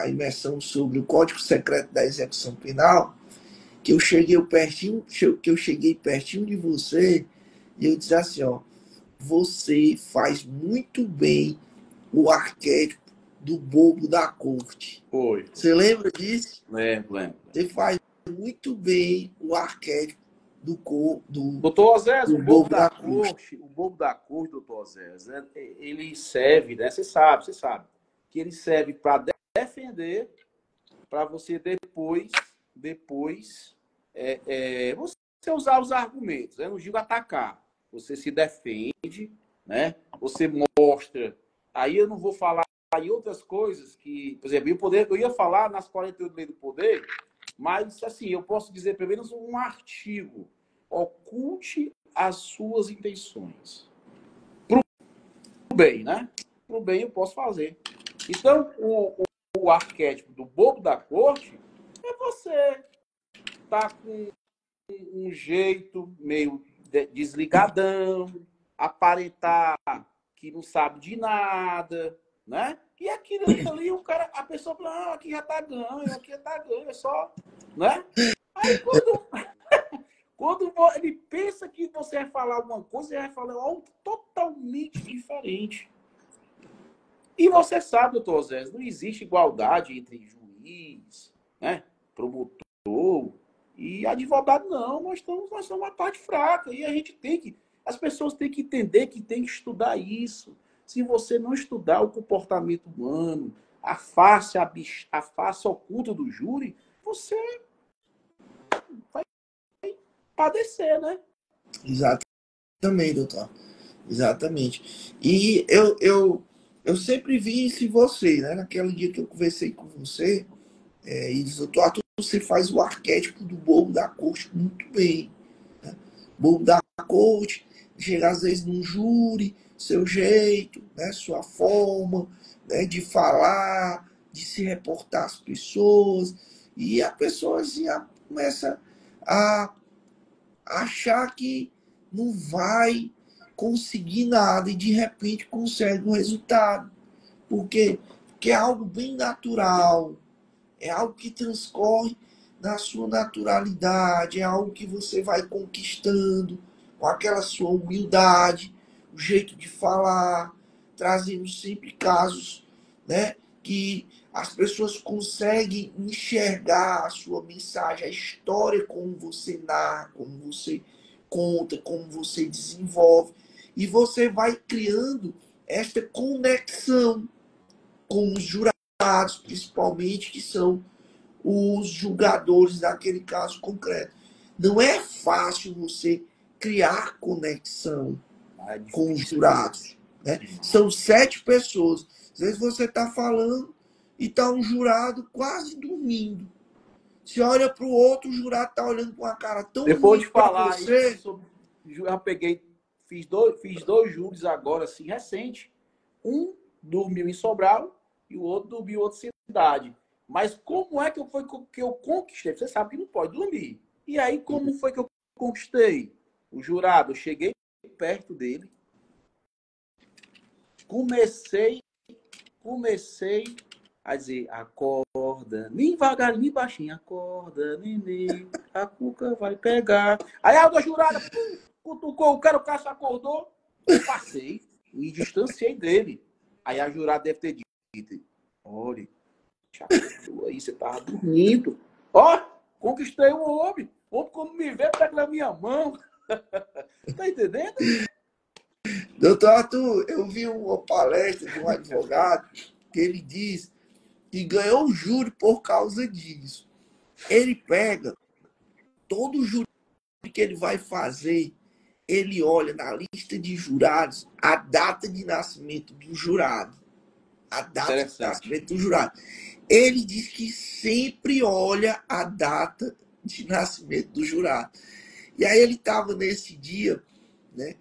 imersão sobre o Código Secreto da Execução Penal, que eu cheguei pertinho de você e eu disse assim, ó, você faz muito bem o arquétipo do bobo da corte. Foi. Você lembra disso? Lembro. Você faz muito bem o arquétipo do doutor Osés, o bobo da corte. O bobo da corte, doutor Osés, ele serve, né? Você sabe, que ele serve para defender para você depois você usar os argumentos. Eu não digo atacar. Você se defende, né? Você mostra. Aí eu não vou falar em outras coisas que, por exemplo, eu ia falar nas 48 leis do poder, mas assim, eu posso dizer pelo menos um artigo. Oculte as suas intenções. Pro bem, né? Pro bem eu posso fazer. Então, o arquétipo do bobo da corte é você tá com um jeito meio desligadão, aparentar que não sabe de nada, né? E aquilo ali, a pessoa fala, ah, aqui já tá ganho, é só, né? Aí quando ele pensa que você vai falar alguma coisa, ele vai falar algo totalmente diferente. E você sabe, doutor Zé, não existe igualdade entre juiz, né, promotor e advogado, não. Nós somos uma parte fraca. E a gente as pessoas têm que entender que tem que estudar isso. Se você não estudar o comportamento humano, a face oculta do júri, você vai padecer, né? Exatamente, doutor. Exatamente. E eu sempre vi isso em você, né? Naquele dia que eu conversei com você, e disse, doutor Arthur, você faz o arquétipo do bobo da corte muito bem. Né? Bobo da corte, chega às vezes num júri, seu jeito, né? Sua forma, né? De falar, de se reportar às pessoas, e a pessoa assim, começa a achar que não vai conseguir nada e de repente consegue um resultado. Por quê? Porque é algo bem natural, é algo que transcorre na sua naturalidade, é algo que você vai conquistando com aquela sua humildade, o jeito de falar, trazendo sempre casos, né, que as pessoas conseguem enxergar a sua mensagem, a história, como você narra, como você conta, como você desenvolve. E você vai criando esta conexão com os jurados, principalmente, que são os julgadores daquele caso concreto. Não é fácil você criar conexão com os jurados. Né? São 7 pessoas. Às vezes você está falando e está um jurado quase dormindo. Você olha para o outro, o jurado está olhando com uma cara tão depois de para falar você. Isso, já peguei, fiz dois júris agora, assim, recente. Um dormiu em Sobral e o outro dormiu em outra cidade. Mas como é que eu conquistei? Você sabe que não pode dormir. E aí, como foi que eu conquistei? O jurado, eu cheguei perto dele, comecei a dizer, acorda, nem devagar, nem baixinho, acorda, neném, a cuca vai pegar. Aí a outra jurada, cutucou, o cara se acordou, eu passei, me distanciei dele. Aí a jurada deve ter dito, olha, aí você tava dormindo. Ó, conquistei o homem. O homem, quando me vê, pega na minha mão. Tá entendendo? Doutor Arthur, eu vi uma palestra de um advogado que ele diz que ganhou o júri por causa disso. Ele pega todo o júri que ele vai fazer, ele olha na lista de jurados a data de nascimento do jurado. A data de nascimento do jurado. Ele diz que sempre olha a data de nascimento do jurado. E aí ele estava nesse dia, né?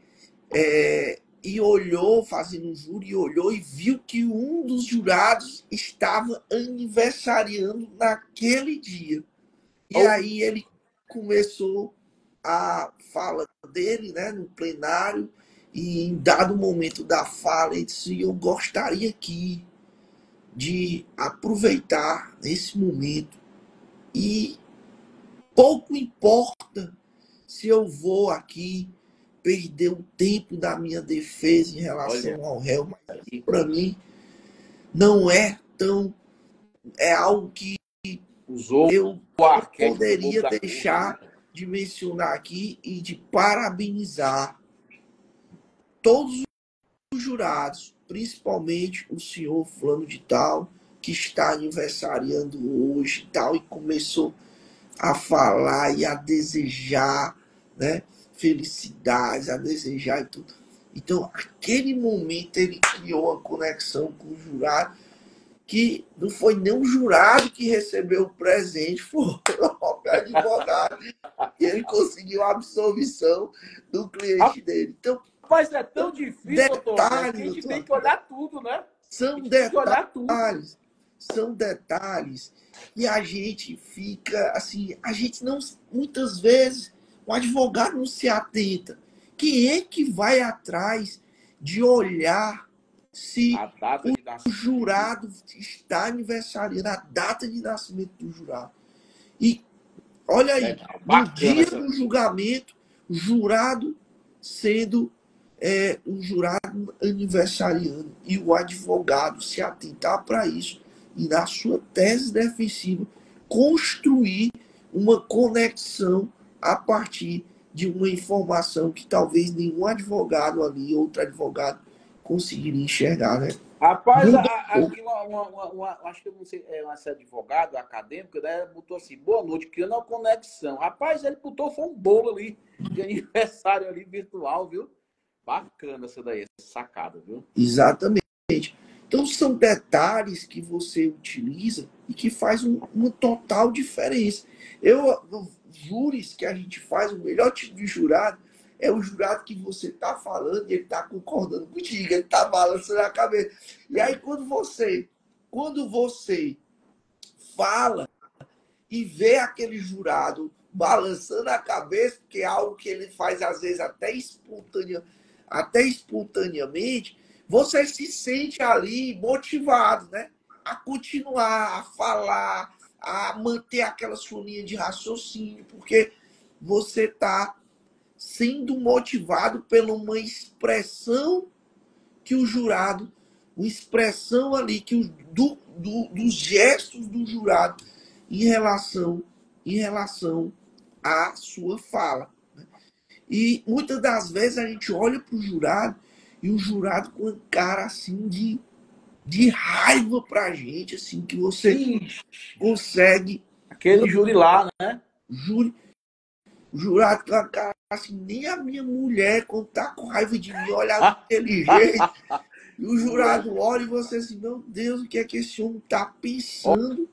E olhou, fazendo um júri, e olhou e viu que um dos jurados estava aniversariando naquele dia. E aí ele começou a fala dele, né, no plenário, e em dado momento da fala, ele disse, eu gostaria aqui de aproveitar esse momento e pouco importa se eu vou aqui perder o tempo da minha defesa em relação ao réu, mas para mim não é tão... É algo que eu poderia deixar de mencionar aqui e de parabenizar todos os jurados, principalmente o senhor fulano de tal, que está aniversariando hoje e tal, e começou a falar e a desejar, né, felicidades, a desejar e tudo. Então, aquele momento ele criou uma conexão com o jurado, que não foi nem o jurado que recebeu o presente, foi o próprio advogado. E ele conseguiu a absolvição do cliente dele. Então, Rapaz, é tão difícil, doutor Alberto, que a detalhes, gente tem doutor, que olhar tudo, né? A são gente tem que olhar tudo. são detalhes e a gente fica assim, a gente não, muitas vezes, o advogado não se atenta. Quem é que vai atrás de olhar se A data de o nascimento. jurado está aniversariando, a data de nascimento do jurado? E olha aí, Legal, no bacana dia essa. do julgamento, o jurado sendo um jurado aniversariando e o advogado se atentar para isso e, na sua tese defensiva, construir uma conexão a partir de uma informação que talvez nenhum advogado ali, outro advogado, conseguiria enxergar, né? Rapaz, Muda um pouco. aqui acho que eu não sei, é uma advogado acadêmica, né? Botou assim, boa noite, criando uma conexão. Rapaz, ele botou, foi um bolo ali de aniversário ali virtual, viu? Bacana essa daí, essa sacada, viu? Exatamente. Então, são detalhes que você utiliza e que faz uma total diferença. Os júris que a gente faz, o melhor tipo de jurado é o jurado que você está falando e ele está concordando contigo, ele está balançando a cabeça. E aí, quando você fala e vê aquele jurado balançando a cabeça, que é algo que ele faz às vezes até espontaneamente, você se sente ali motivado, né? A continuar, a falar, a manter aquela sua linha de raciocínio, porque você está sendo motivado pela uma expressão que o jurado, uma expressão ali que dos gestos do jurado em relação à sua fala. E muitas das vezes a gente olha para o jurado e o jurado com uma cara assim de raiva para a gente, assim, que você Ixi, consegue. aquele júri lá, né? Jure, o jurado com a cara assim, nem a minha mulher, quando tá com raiva de mim, olha daquele jeito. E o jurado olha e você assim, meu Deus, o que é que esse homem tá pensando?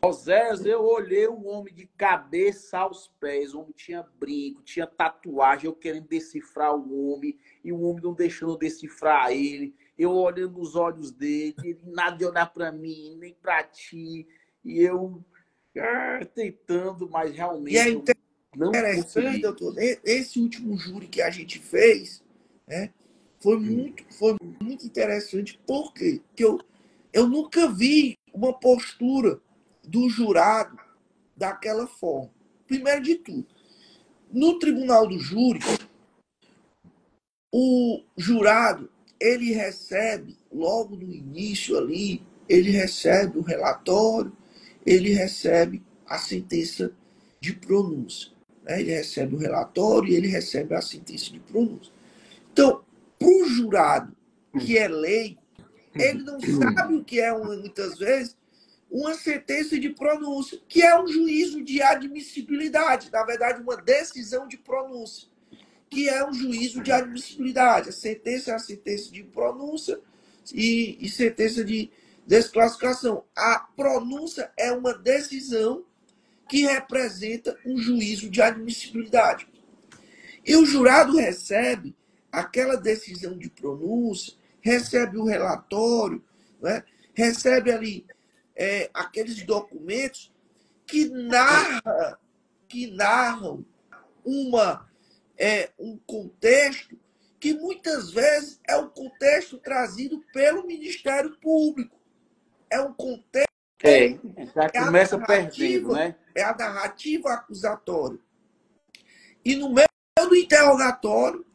Oséias, eu olhei o homem de cabeça aos pés. O homem tinha brinco, tinha tatuagem, eu querendo decifrar o homem, e o homem não deixando eu decifrar ele. Eu olhando nos olhos dele, ele nada de olhar para mim, nem para ti. E eu tentando, mas E é realmente eu não interessante, consegui. doutor, esse último júri que a gente fez, né, foi muito interessante. Por quê? Porque eu nunca vi uma postura do jurado daquela forma. Primeiro de tudo, no tribunal do júri, o jurado, ele recebe, logo no início ali, ele recebe o relatório, ele recebe a sentença de pronúncia. Né? Ele recebe o relatório e ele recebe a sentença de pronúncia. Então, para o jurado que é leigo, ele não sabe o que é, muitas vezes, uma sentença de pronúncia, que é um juízo de admissibilidade, na verdade, uma decisão de pronúncia, que é um juízo de admissibilidade. A sentença é a sentença de pronúncia e sentença de desclassificação. A pronúncia é uma decisão que representa um juízo de admissibilidade. E o jurado recebe aquela decisão de pronúncia, recebe o relatório, né? Recebe ali aqueles documentos que narram um contexto que muitas vezes é um contexto trazido pelo Ministério Público. É um contexto, Já é a começa perdendo, narrativa, né? é a narrativa acusatória. E no meio do interrogatório,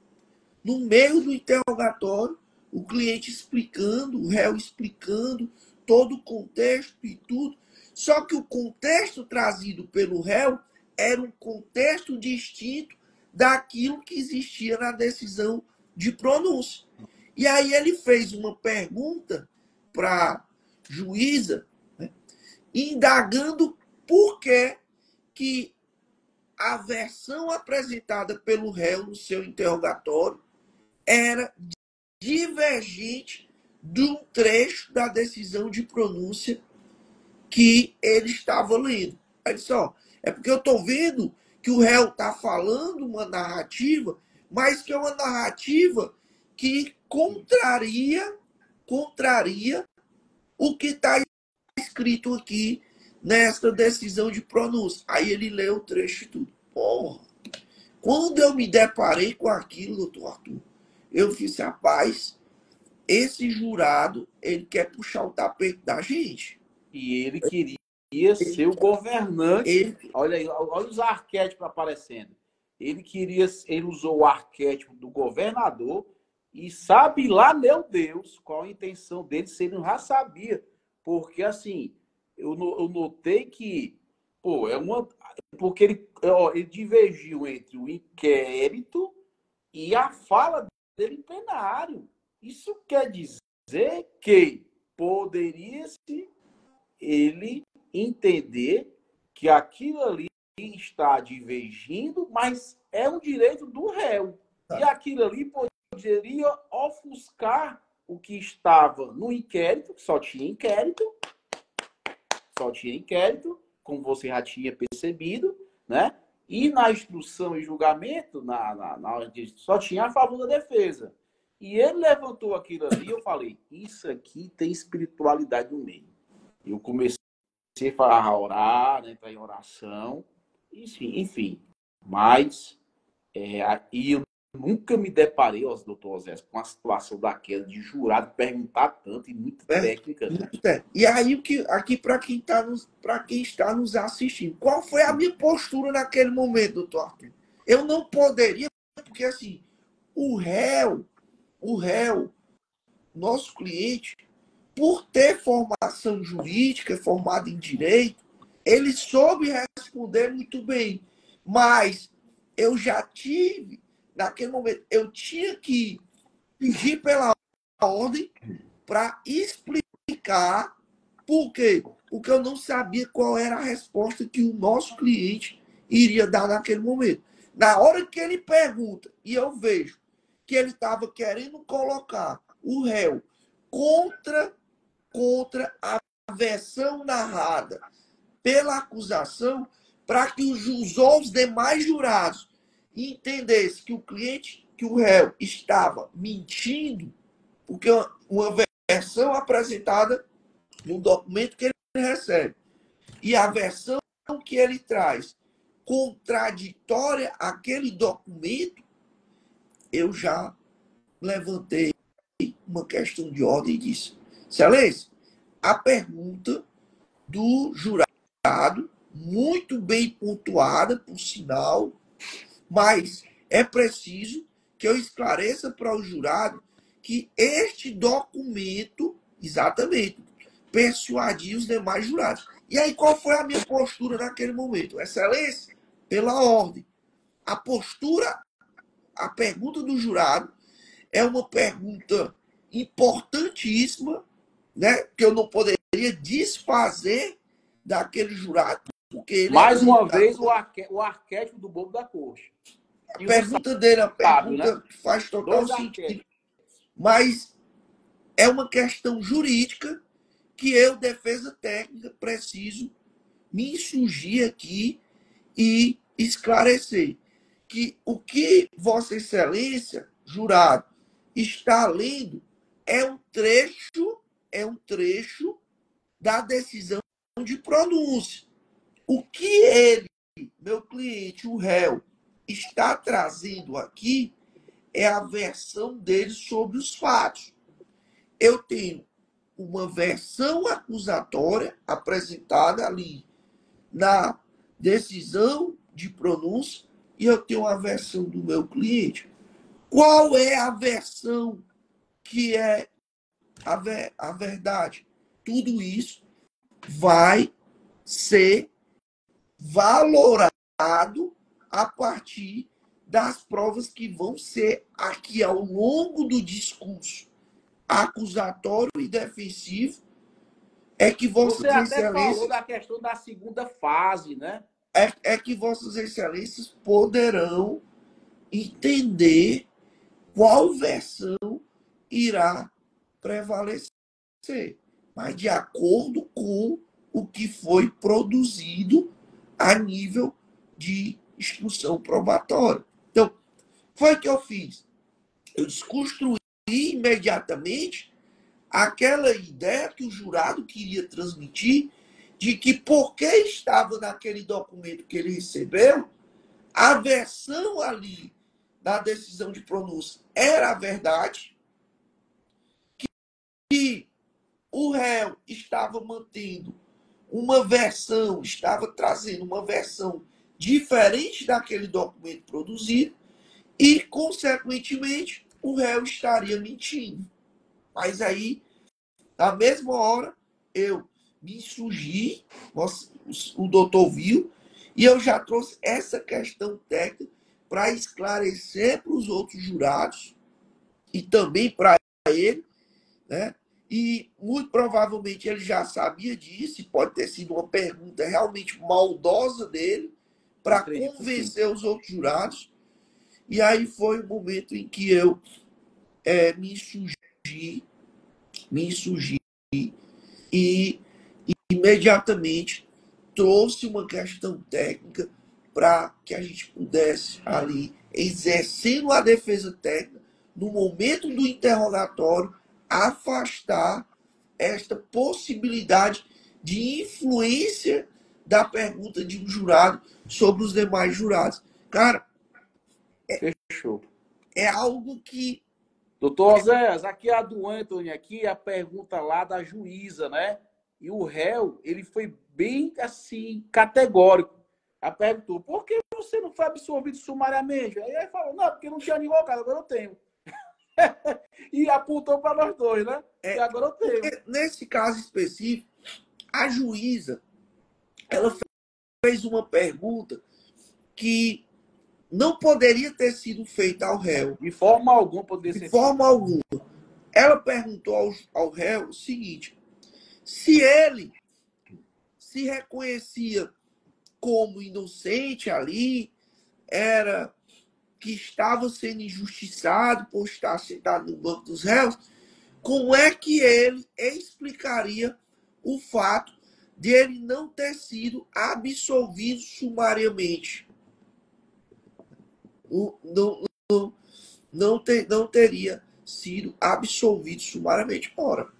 no meio do interrogatório, o cliente explicando, o réu explicando todo o contexto e tudo. Só que o contexto trazido pelo réu era um contexto distinto daquilo que existia na decisão de pronúncia. E aí ele fez uma pergunta para a juíza indagando por que a versão apresentada pelo réu no seu interrogatório era divergente de um trecho da decisão de pronúncia que ele estava lendo. Aí disse, ó, é porque eu estou vendo que o réu está falando uma narrativa, mas que é uma narrativa que contraria o que está escrito aqui nesta decisão de pronúncia. Aí ele leu o trecho e tudo. Porra! Quando eu me deparei com aquilo, doutor Arthur, eu fiz, rapaz, esse jurado, ele quer puxar o tapete da gente. E ele queria ser o governante. Ele, Olha aí, olha os arquétipos aparecendo. Ele usou o arquétipo do governador e sabe lá, meu Deus, qual a intenção dele, se ele já sabia. Porque, assim, eu notei que, pô, porque ele divergiu entre o inquérito e a fala dele em plenário. Isso quer dizer que poderia-se ele entender que aquilo ali está divergindo, mas é um direito do réu. E aquilo ali poderia ofuscar o que estava no inquérito, que só tinha inquérito, como você já tinha percebido, né? E na instrução e julgamento, na hora de, só tinha a favor da defesa. E ele levantou aquilo ali, eu falei, isso aqui tem espiritualidade no meio. Eu comecei a orar, né, entrar em oração, enfim. Mas, e eu nunca me deparei, doutor Osés, com a situação daquela de jurado perguntar tanto e muita técnica. Né? E aí, aqui para quem está nos assistindo, qual foi a minha postura naquele momento, doutor Arthur? Eu não poderia, porque assim, o réu, nosso cliente, por ter formação jurídica, formado em direito, ele soube responder muito bem. Mas eu já tive, naquele momento, eu tinha que pedir pela ordem para explicar por quê. Porque eu não sabia qual era a resposta que o nosso cliente iria dar naquele momento. Na hora que ele pergunta, e eu vejo que ele estava querendo colocar o réu contra a versão narrada pela acusação, para que os demais jurados entendessem que o cliente, que o réu estava mentindo, porque uma versão apresentada no documento que ele recebe e a versão que ele traz contraditória àquele documento, eu já levantei uma questão de ordem e disse, Excelência, a pergunta do jurado, muito bem pontuada, por sinal, mas é preciso que eu esclareça para o jurado que este documento, exatamente, persuadiu os demais jurados. E aí, qual foi a minha postura naquele momento? Excelência, pela ordem. A postura, a pergunta do jurado é uma pergunta importantíssima, né? Que eu não poderia desfazer daquele jurado, porque ele mais uma vez o arquétipo do bobo da corte. A pergunta dele, a pergunta, né? Faz total sentido. Mas é uma questão jurídica que eu, defesa técnica, preciso me insurgir aqui e esclarecer que o que Vossa Excelência, jurado, está lendo é um trecho da decisão de pronúncia. O que ele, meu cliente, o réu, está trazendo aqui é a versão dele sobre os fatos. Eu tenho uma versão acusatória apresentada ali na decisão de pronúncia e eu tenho a versão do meu cliente. Qual é a versão que é a verdade? Tudo isso vai ser valorado a partir das provas que vão ser aqui ao longo do discurso acusatório e defensivo É que Você Vossas até falou Excelências, da questão da segunda fase, né? é que Vossas Excelências poderão entender qual versão irá prevalecer, mas de acordo com o que foi produzido a nível de instrução probatória. Então, foi o que eu fiz. Eu desconstruí imediatamente aquela ideia que o jurado queria transmitir de que porque estava naquele documento que ele recebeu, a versão ali da decisão de pronúncia era a verdade, que o réu estava mantendo uma versão, estava trazendo uma versão diferente daquele documento produzido e, consequentemente, o réu estaria mentindo. Mas aí, na mesma hora, eu me insurgi, o doutor viu, e eu já trouxe essa questão técnica para esclarecer para os outros jurados e também para ele, né? E muito provavelmente ele já sabia disso, e pode ter sido uma pergunta realmente maldosa dele para convencer os outros jurados. E aí foi o momento em que eu me insurgi e imediatamente trouxe uma questão técnica para que a gente pudesse ali, exercendo a defesa técnica, no momento do interrogatório, afastar esta possibilidade de influência da pergunta de um jurado sobre os demais jurados. Cara, Fechou. é algo que... Doutor Oséias, aqui a do Anthony, aqui a pergunta lá da juíza, né? E o réu, ele foi bem, assim, categórico. Ela perguntou, por que você não foi absolvido sumariamente? Aí ele falou, não, porque não tinha advogado, agora eu tenho. E apontou para nós dois, né? E agora eu tenho. Nesse caso específico, a juíza, ela fez uma pergunta que não poderia ter sido feita ao réu. De forma alguma poderia ser. De forma alguma. Ela perguntou ao réu o seguinte: se ele se reconhecia como inocente ali, era que estava sendo injustiçado por estar sentado no banco dos réus, como é que ele explicaria o fato de ele não ter sido absolvido sumariamente? Não teria sido absolvido sumariamente. Ora,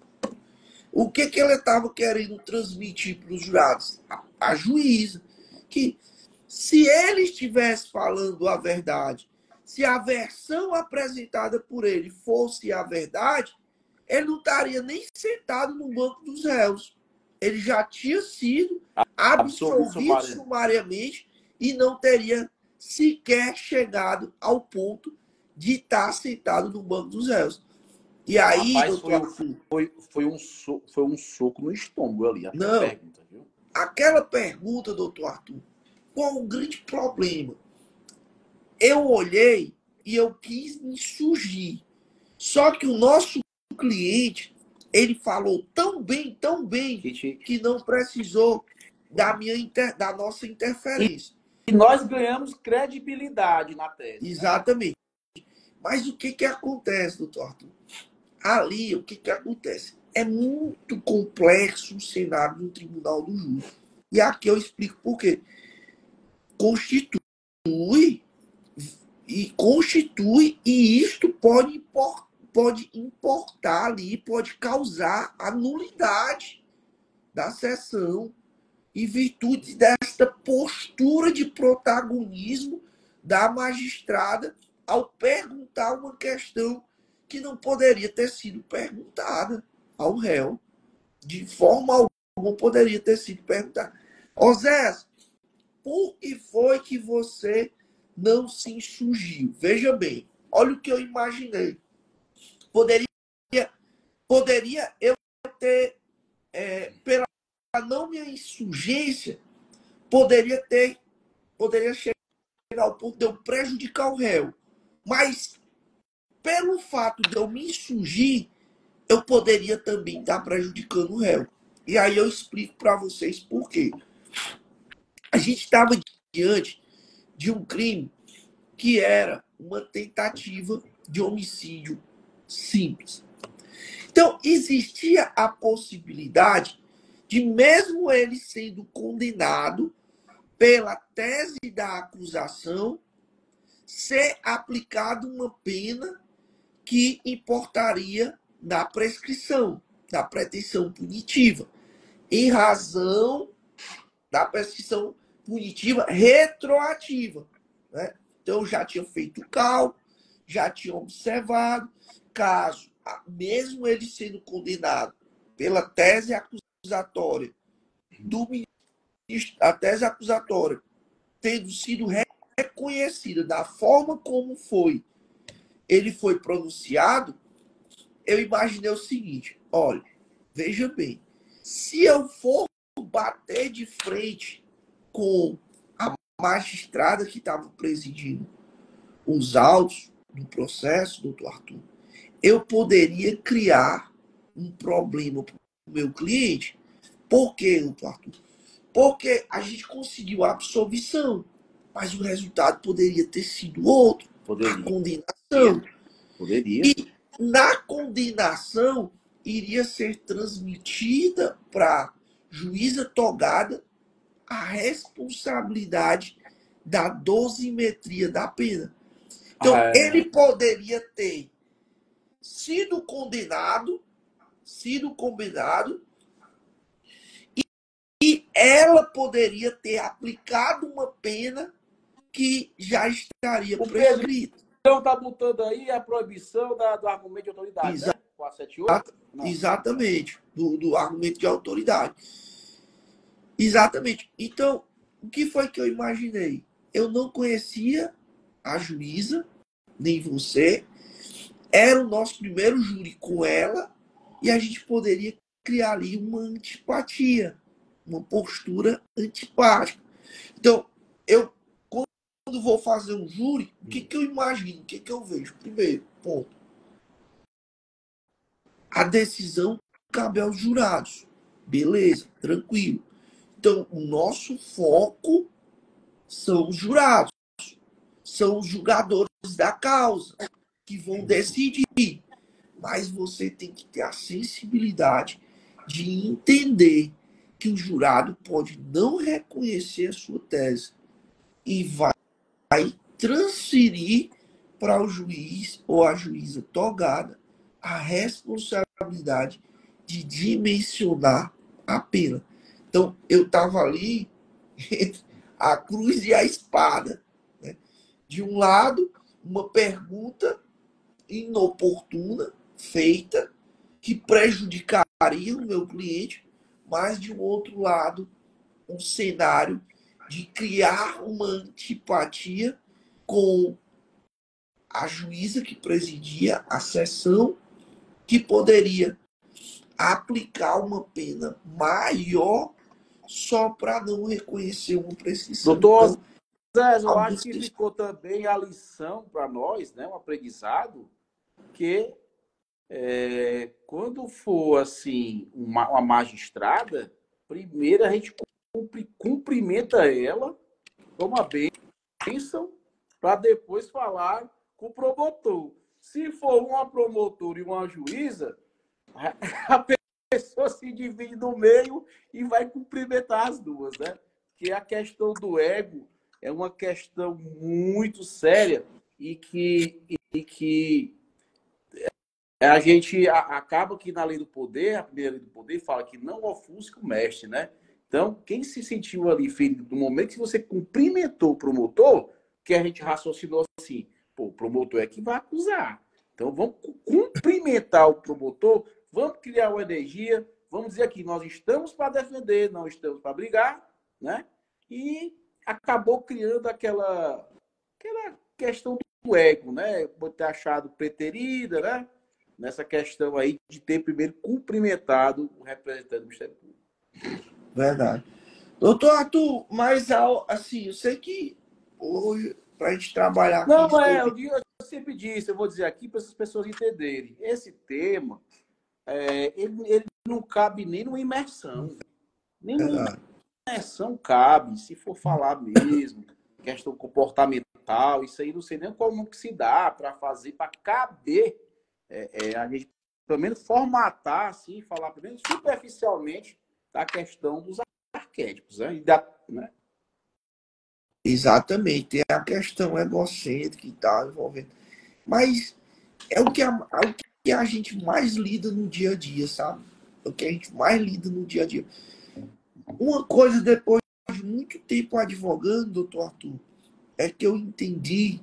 o que ele estava querendo transmitir para os jurados? A juíza. Que se ele estivesse falando a verdade, se a versão apresentada por ele fosse a verdade, ele não estaria nem sentado no banco dos réus. Ele já tinha sido absolvido sumariamente e não teria sequer chegado ao ponto de estar sentado no banco dos réus. E aí, rapaz, doutor Arthur, foi um soco no estômago ali, não, pergunta, viu? Aquela pergunta, doutor Arthur, qual o grande problema? Eu olhei e eu quis me surgir. Só que o nosso cliente, ele falou tão bem, que não precisou da nossa interferência. E nós ganhamos credibilidade na tese. Exatamente. Né? Mas o que acontece, doutor Arthur? Ali, o que acontece? É muito complexo o cenário do tribunal do júri. E aqui eu explico por quê. Constitui, e isto pode importar ali, pode causar a nulidade da sessão em virtude desta postura de protagonismo da magistrada ao perguntar uma questão que não poderia ter sido perguntada ao réu. De forma alguma poderia ter sido perguntada. Oséias, por que foi que você não se insurgiu? Veja bem, olha o que eu imaginei. Poderia eu ter, pela não minha insurgência, poderia chegar ao ponto de eu prejudicar o réu. Mas, pelo fato de eu me insurgir, eu poderia também estar prejudicando o réu. E aí eu explico para vocês por quê. A gente estava diante de um crime que era uma tentativa de homicídio simples. Então, existia a possibilidade de, mesmo ele sendo condenado pela tese da acusação, ser aplicada uma pena que importaria da prescrição, da pretensão punitiva, em razão da prescrição punitiva retroativa. Né? Então, eu já tinha feito o cálculo, já tinha observado, caso, mesmo ele sendo condenado pela tese acusatória do ministro, a tese acusatória tendo sido reconhecida da forma como foi, ele foi pronunciado, eu imaginei o seguinte: olha, veja bem, se eu for bater de frente com a magistrada que estava presidindo os autos do processo, doutor Arthur, eu poderia criar um problema para o meu cliente. Por quê, doutor Arthur? Porque a gente conseguiu a absolvição, mas o resultado poderia ter sido outro. Poderia. A condenação. Poderia. E na condenação iria ser transmitida para a juíza togada a responsabilidade da dosimetria da pena. Então, ele poderia ter sido condenado, e ela poderia ter aplicado uma pena que já estaria prescrita. Então está botando aí a proibição do argumento de autoridade, né? 478? Exatamente, do argumento de autoridade. Exatamente. Então, o que foi que eu imaginei? Eu não conhecia a juíza, nem você. Era o nosso primeiro júri com ela, e a gente poderia criar ali uma antipatia, uma postura antipática. Então, eu, quando vou fazer um júri, o que eu imagino? O que eu vejo? Primeiro, ponto. A decisão cabe aos jurados. Beleza, tranquilo. Então, o nosso foco são os jurados, são os julgadores da causa, que vão decidir. Mas você tem que ter a sensibilidade de entender que o jurado pode não reconhecer a sua tese e vai transferir para o juiz ou a juíza togada a responsabilidade de dimensionar a pena. Então, eu estava ali entre a cruz e a espada. Né? De um lado, uma pergunta inoportuna, feita, que prejudicaria o meu cliente, mas, de um outro lado, um cenário de criar uma antipatia com a juíza que presidia a sessão, que poderia aplicar uma pena maior só para não reconhecer uma prescrição. Doutor Zé, eu acho que ficou também a lição para nós, né, um aprendizado, que quando for assim uma magistrada, primeiro a gente cumprimenta ela, toma bênção, para depois falar com o promotor. Se for uma promotora e uma juíza, a pessoa se divide no meio e vai cumprimentar as duas, né? Que a questão do ego é uma questão muito séria e que a gente acaba que na lei do poder, a primeira lei do poder fala que não ofusca o mestre, né? Então, quem se sentiu ali ferido no momento que você cumprimentou o promotor, que a gente raciocinou assim, pô, o promotor é que vai acusar. Então, vamos cumprimentar o promotor, vamos criar uma energia, vamos dizer aqui, nós estamos para defender, não estamos para brigar, né? E acabou criando aquela questão do ego, né? Pode ter achado preterida, né? Nessa questão aí de ter primeiro cumprimentado o representante do Ministério Público. Verdade. Doutor Arthur, mas assim, eu sei que hoje, para a gente trabalhar não, com eu sempre disse, eu vou dizer aqui para essas pessoas entenderem. Esse tema, ele não cabe nem numa imersão. Nem numa Verdade. imersão cabe, se for falar mesmo, questão comportamental, isso aí não sei nem como que se dá para fazer, para caber a gente, pelo menos, formatar, assim, falar, pelo menos, superficialmente da questão dos arquétipos, né? Né? Exatamente. Tem a questão egocêntrica e tal envolvendo. Mas é o que a gente mais lida no dia a dia, sabe? É o que a gente mais lida no dia a dia. Uma coisa, depois de muito tempo advogando, doutor Arthur, é que eu entendi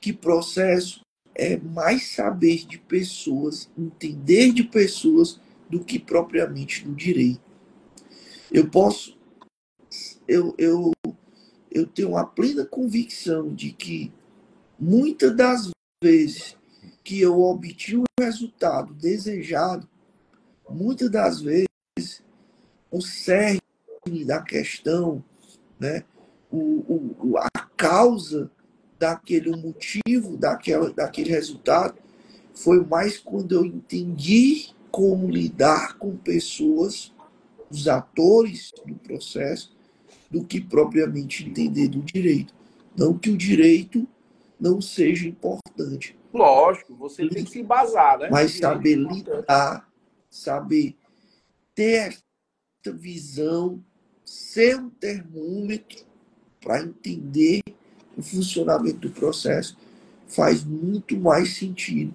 que processo é mais saber de pessoas, entender de pessoas, do que propriamente do direito. Eu posso, eu, eu tenho uma plena convicção de que muitas das vezes que eu obtive o resultado desejado, muitas das vezes o cerne da questão, né, a causa daquele motivo, daquele resultado, foi mais quando eu entendi como lidar com pessoas, os atores do processo, do que propriamente entender do direito. Não que o direito não seja importante, Lógico, você tem que se embasar, né? O mas direito é saber importante. lidar, saber ter essa visão, ser um termômetro para entender o funcionamento do processo, faz muito mais sentido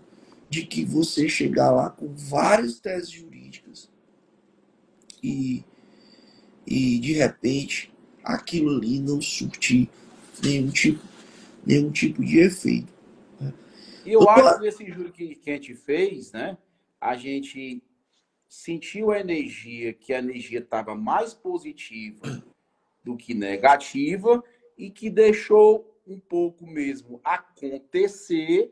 de que você chegar lá com várias teses jurídicas e, e de repente aquilo ali não surtir nenhum tipo, nenhum tipo de efeito. E eu acho que Doutor, nesse júri que a gente fez, né? A gente sentiu a energia, que a energia estava mais positiva do que negativa e que deixou um pouco mesmo acontecer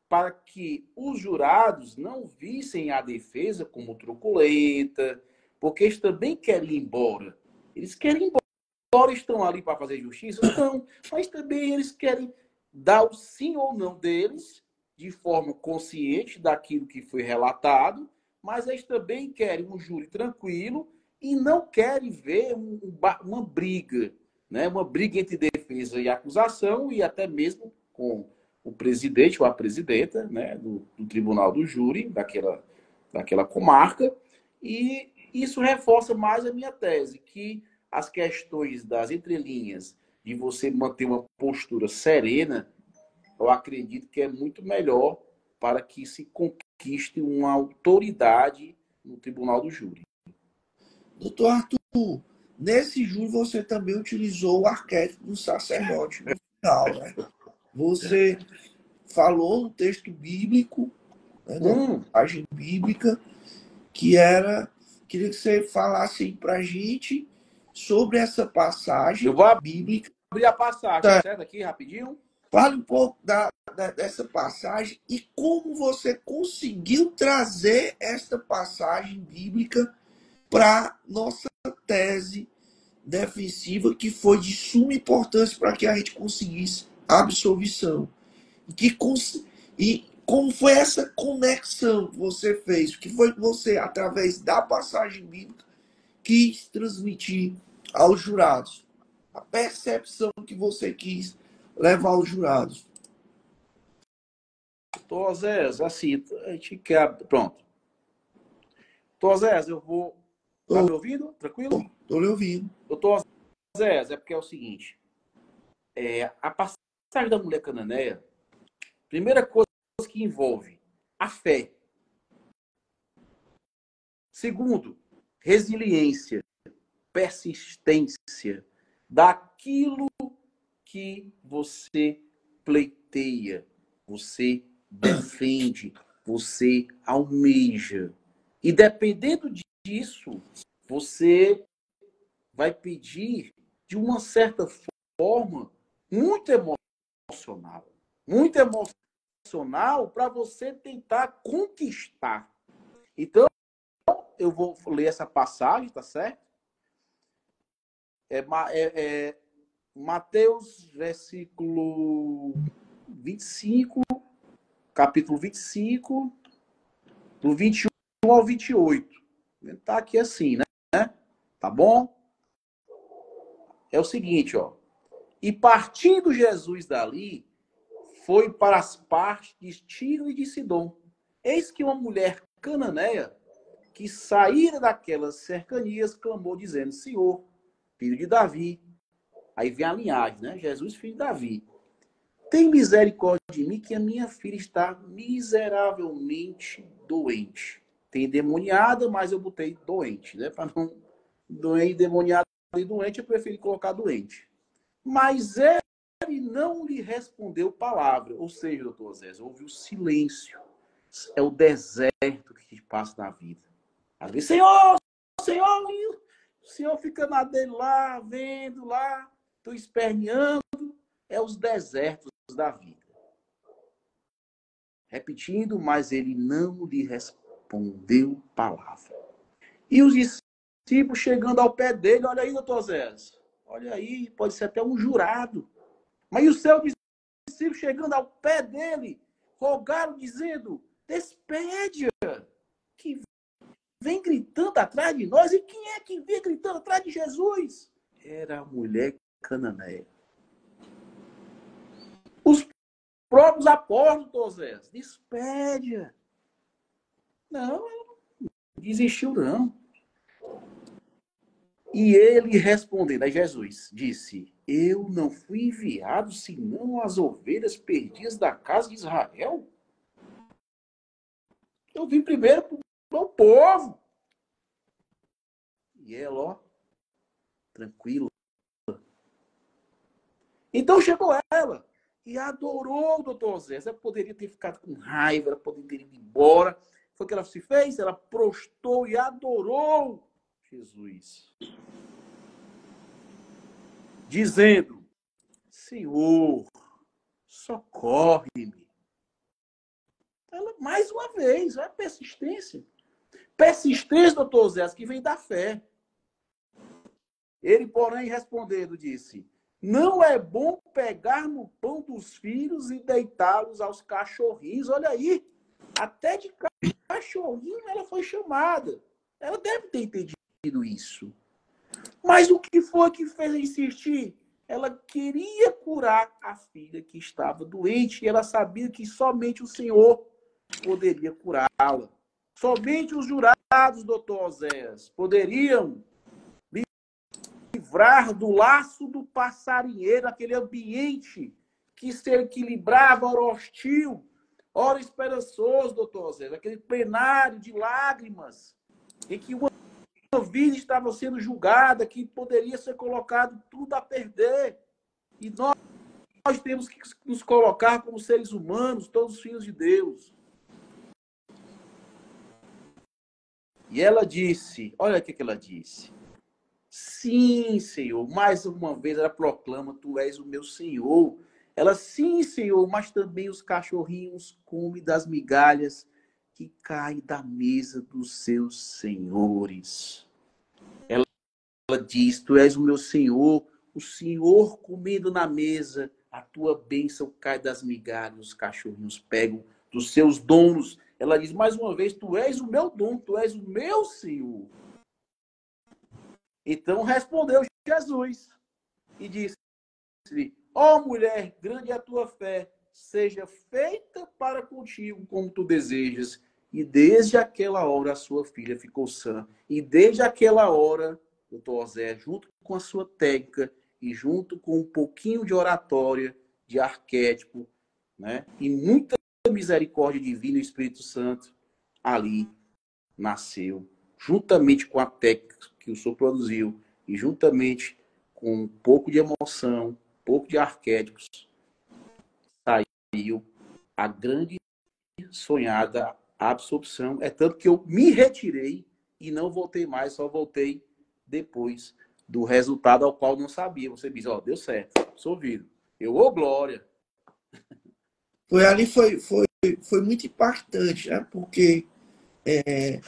para que os jurados não vissem a defesa como truculenta, porque eles também querem ir embora. Eles querem ir embora, estão ali para fazer justiça? Estão, mas também eles querem dar o sim ou não deles de forma consciente daquilo que foi relatado, mas eles também querem um júri tranquilo e não querem ver uma briga, né? Uma briga entre defesa e acusação e até mesmo com o presidente ou a presidenta, né, do tribunal do júri daquela comarca. E isso reforça mais a minha tese, que as questões das entrelinhas, de você manter uma postura serena, eu acredito que é muito melhor para que se conquiste uma autoridade no tribunal do júri. doutor Arthur, nesse júri você também utilizou o arquétipo do sacerdote no final, né? Você falou no texto bíblico, né, numa passagem bíblica, que era. Queria que você falasse para a gente sobre essa Eu passagem vou bíblica. abrir a passagem, Tá? certo? Aqui, rapidinho. Fale um pouco dessa passagem e como você conseguiu trazer esta passagem bíblica para nossa tese defensiva, que foi de suma importância para que a gente conseguisse a absolvição. E como foi essa conexão que você fez? O que foi que você, através da passagem bíblica, quis transmitir aos jurados? A percepção que você quis levar aos jurados. Tosés, assim, a gente quer. Pronto. Tosés, eu vou. Tá me ouvindo? Tranquilo? Estou lhe ouvindo. Doutor Zé, é porque é o seguinte: a passagem da mulher cananeia, primeira coisa que envolve a fé. Segundo, resiliência, persistência daquilo que você pleiteia, você defende, você almeja. E dependendo disso, você vai pedir de uma certa forma muito emocional. Muito emocional para você tentar conquistar. Então, eu vou ler essa passagem, tá certo? É Mateus, versículo 25, capítulo 25, do 21 ao 28. Tá aqui assim, né? Tá bom? É o seguinte, ó. E partindo Jesus dali, foi para as partes de Tiro e de Sidom. Eis que uma mulher cananeia, que saíra daquelas cercanias, clamou dizendo, Senhor, filho de Davi. Aí vem a linhagem, né? Jesus, filho de Davi. Tem misericórdia de mim, que a minha filha está miseravelmente doente. Tem endemoniada, mas eu botei doente, né? Para não doente, endemoniada e doente, eu preferi colocar doente. Mas ele não lhe respondeu palavra. Ou seja, doutor Zé, houve o silêncio. É o deserto que te passa na vida. Às vezes, Senhor, Senhor, e o Senhor fica na dele lá, vendo lá, tu esperneando. É os desertos da vida. Repetindo, mas ele não lhe respondeu palavra. E os discípulos chegando ao pé dele, olha aí, doutor Zé, olha aí, pode ser até um jurado. Mas e os seus discípulos chegando ao pé dele, rogaram, dizendo, despede-a, que vem gritando atrás de nós. E quem é que vem gritando atrás de Jesus? Era a mulher cananeia. Os próprios apóstolos, doutor Zé, despede-a. Não, desistiu não. E ele respondendo a Jesus, disse, eu não fui enviado senão as ovelhas perdidas da casa de Israel. Eu vim primeiro para o povo. E ela, ó, tranquila. Então chegou ela e adorou o doutor Zé. Ela poderia ter ficado com raiva, ela poderia ter ido embora. Foi o que ela se fez? Ela prostou e adorou Jesus. Dizendo, Senhor, socorre-me. Ela, mais uma vez, é persistência. Persistência, doutor Zé, que vem da fé. Ele, porém, respondendo, disse, não é bom pegar no pão dos filhos e deitá-los aos cachorrinhos. Olha aí, até de cachorrinho ela foi chamada. Ela deve ter entendido isso. Mas o que foi que fez insistir? Ela queria curar a filha que estava doente e ela sabia que somente o Senhor poderia curá-la. Somente os jurados, doutor Oséias, poderiam livrar do laço do passarinheiro, aquele ambiente que se equilibrava, ora hostil, ora esperançoso, doutor Oséias, aquele plenário de lágrimas, em que uma vida estava sendo julgada, que poderia ser colocado tudo a perder. E nós temos que nos colocar como seres humanos, todos filhos de Deus. E ela disse, olha o que ela disse. Sim, Senhor. Mais uma vez ela proclama, tu és o meu Senhor. Ela, sim, Senhor, mas também os cachorrinhos comem das migalhas que caem da mesa dos seus senhores. Ela diz, tu és o meu Senhor, o Senhor comendo na mesa, a tua bênção cai das migalhas, os cachorrinhos pegam dos seus donos. Ela diz mais uma vez, tu és o meu dono, tu és o meu Senhor. Então respondeu Jesus e disse-lhe, ó mulher, grande é a tua fé, seja feita para contigo como tu desejas. E desde aquela hora a sua filha ficou sã. E desde aquela hora, doutor Zé, junto com a sua técnica e junto com um pouquinho de oratória, de arquétipo, né? E muita misericórdia divina e Espírito Santo, ali nasceu, juntamente com a técnica que o senhor produziu e juntamente com um pouco de emoção, um pouco de arquétipos, saiu a grande sonhada absorção. É tanto que eu me retirei e não voltei mais, só voltei depois do resultado ao qual não sabia. Você diz, ó, deu certo, absorvido. Eu, ô glória. Foi muito impactante, né? Porque é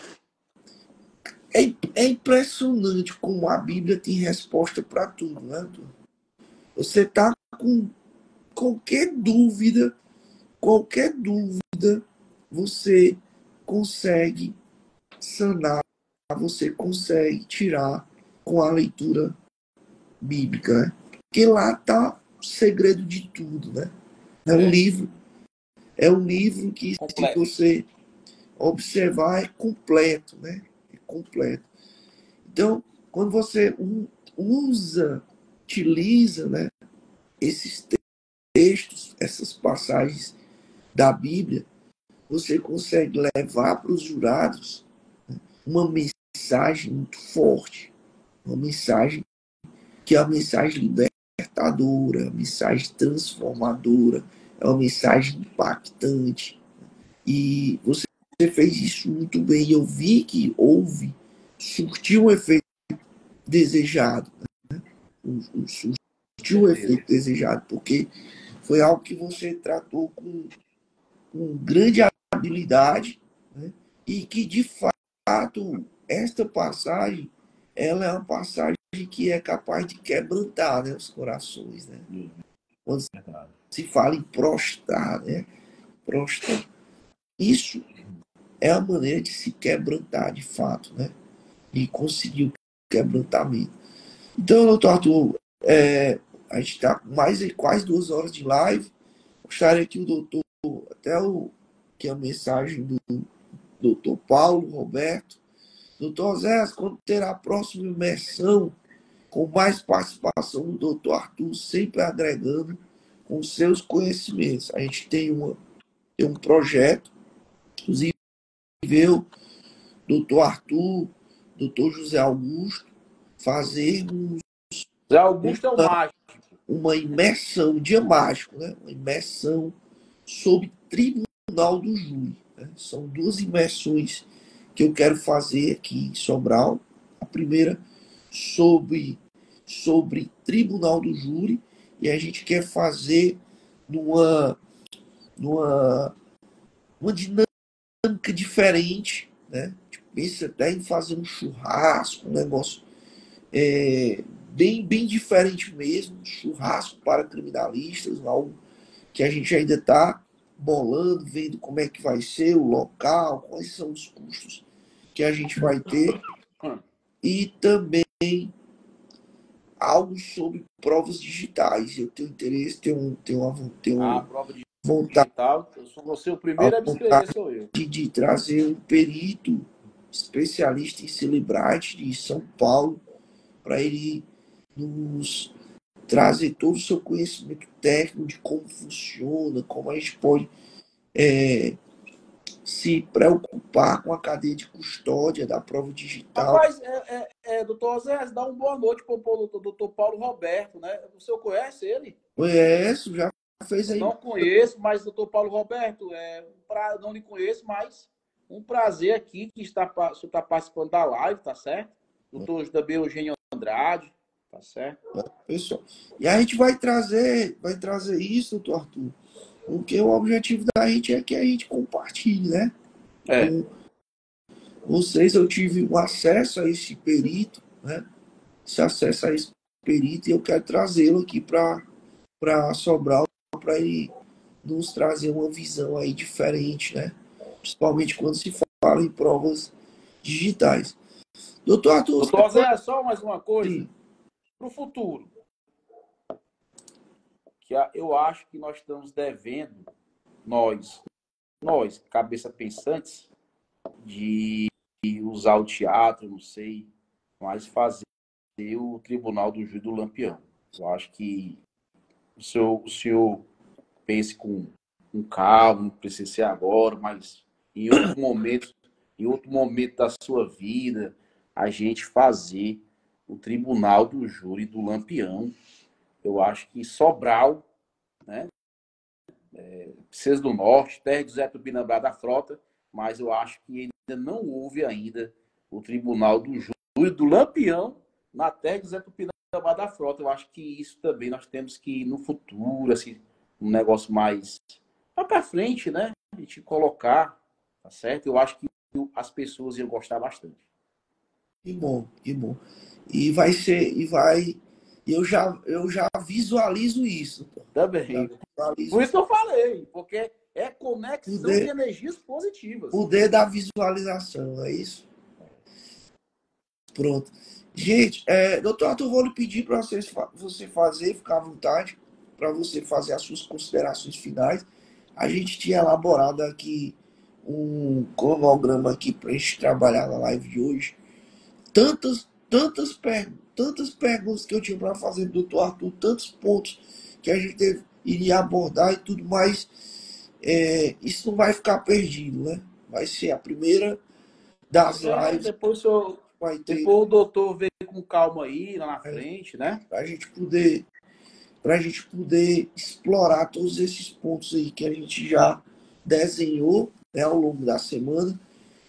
impressionante como a Bíblia tem resposta para tudo, né? Você tá com qualquer dúvida, você consegue sanar você consegue tirar com a leitura bíblica, né? Porque lá está o segredo de tudo, né? É um livro que, se você observar, é completo, né? É completo. Então, quando você utiliza, né, esses textos, essas passagens da Bíblia, você consegue levar para os jurados uma mensagem muito forte, uma mensagem que é uma mensagem libertadora, uma mensagem transformadora, é uma mensagem impactante. E você fez isso muito bem. Eu vi que surtiu o efeito desejado. Surtiu o efeito desejado, porque foi algo que você tratou com grande habilidade, né? E que, de fato, esta passagem, ela é uma passagem que é capaz de quebrantar, né, os corações, né? Quando se fala em prostrar, né? Prostrar. Isso é a maneira de se quebrantar, de fato, né? De conseguir o quebrantamento. Então, doutor Arthur, a gente está com mais de quase 2 horas de live. Gostaria que o doutor, que a mensagem do doutor Paulo Roberto. Doutor Zé, quando terá a próxima imersão, com mais participação do doutor Arthur, sempre agregando com seus conhecimentos. A gente tem um projeto, inclusive eu, doutor Arthur, doutor José Augusto, fazermos Zé Augusto é o mágico. Uma imersão, um dia mágico, né? Uma imersão sobre Tribunal do Júri. Né? São 2 imersões que eu quero fazer aqui em Sobral. A primeira sobre Tribunal do Júri, e a gente quer fazer numa dinâmica diferente, né? A gente pensa até em fazer um churrasco, um negócio bem diferente mesmo, churrasco para criminalistas, algo que a gente ainda está bolando, vendo como é que vai ser o local, quais são os custos que a gente vai ter, e também algo sobre provas digitais. Eu tenho interesse, tenho prova vontade, digital, você o primeiro a me escrever sou eu. De trazer um perito especialista em Celebrite de São Paulo para ele nos trazer todo o seu conhecimento técnico de como funciona, como a gente pode se preocupar com a cadeia de custódia da prova digital. Rapaz, doutor Zé, dá uma boa noite para o doutor Paulo Roberto, né? O senhor conhece ele? Conheço, já fez aí. Não conheço, mas doutor Paulo Roberto, não lhe conheço, mas um prazer aqui que está participando da live, tá certo? Doutor também Eugênio Andrade, tá certo? Pessoal, e a gente vai trazer isso, doutor Arthur, porque o objetivo da gente é que a gente compartilhe, né? Com vocês, eu tive um acesso a esse perito, né? Esse acesso a esse perito, e eu quero trazê-lo aqui para Sobral, para ele nos trazer uma visão aí diferente, né? Principalmente quando se fala em provas digitais. Doutor Arthur, doutor Zé, só mais uma coisa para o futuro, que eu acho que nós estamos devendo, nós cabeça pensantes, de usar o teatro, não sei, mas fazer o Tribunal do Júri do Lampião. Eu acho que o senhor pense com calma, não precisa ser agora, mas em outro momento da sua vida, a gente fazer o Tribunal do Júri do Lampião. Eu acho que Sobral, né? Princesa do Norte, terra de José Tupinambá da Frota, mas eu acho que ainda não houve ainda o Tribunal do Júri do Lampião na terra de José Tupinambá da Frota. Eu acho que isso também nós temos que, no futuro, assim, um negócio mais para frente, né? A gente colocar, tá certo? Eu acho que as pessoas iam gostar bastante. Que bom, que bom. E vai ser, eu já visualizo isso. Também. Por isso que eu falei, porque é conexão de energias positivas. Poder da visualização, é isso? Pronto. Gente, doutor Arthur, vou lhe pedir para você fazer, ficar à vontade, para você fazer as suas considerações finais. A gente tinha elaborado aqui um cronograma aqui para a gente trabalhar na live de hoje. Tantas perguntas que eu tinha para fazer do doutor Arthur, tantos pontos que a gente iria abordar e tudo mais. Isso não vai ficar perdido, né? Vai ser a primeira das lives. Depois, Vai ter, depois o doutor vê com calma aí, lá na frente, né? para a gente poder explorar todos esses pontos aí que a gente já desenhou, né, ao longo da semana.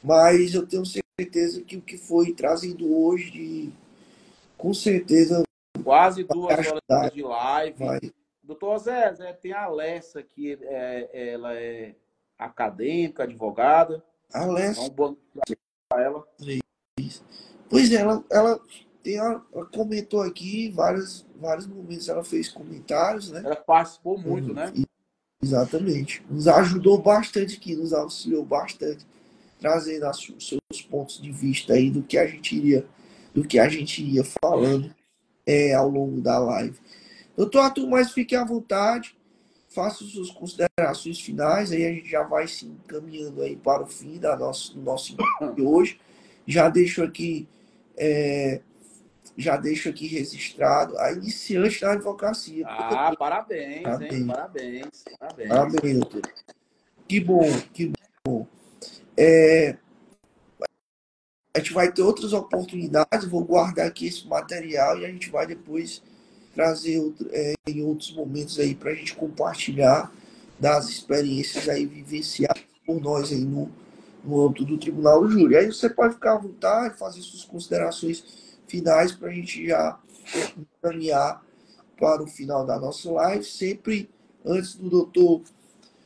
Mas eu tenho certeza que o que foi trazido hoje, com certeza, Quase vai 2 horas ajudar. de live. Vai. Doutor Zé, tem a Alessa, que ela é acadêmica, advogada. A Dá Alessia, um bom para ela. pois é, ela comentou aqui vários momentos, ela fez comentários, né? Ela participou muito, né? Exatamente. Nos ajudou bastante aqui, nos auxiliou bastante, trazendo os seus pontos de vista aí do que a gente iria falando ao longo da live. Doutor Arthur, mas fique à vontade, faça suas considerações finais, aí a gente já vai se encaminhando aí para o fim do nosso encontro de hoje. Já deixo aqui, registrado a iniciante da advocacia. Parabéns, Parabéns, hein? Parabéns, parabéns. parabéns, doutor. Que bom, que bom. A gente vai ter outras oportunidades, vou guardar aqui esse material e a gente vai depois trazer em outros momentos aí para a gente compartilhar das experiências aí vivenciadas por nós aí no âmbito do Tribunal do Júri. Aí você pode ficar à vontade, fazer suas considerações finais para a gente já caminhar para o final da nossa live. Sempre antes do doutor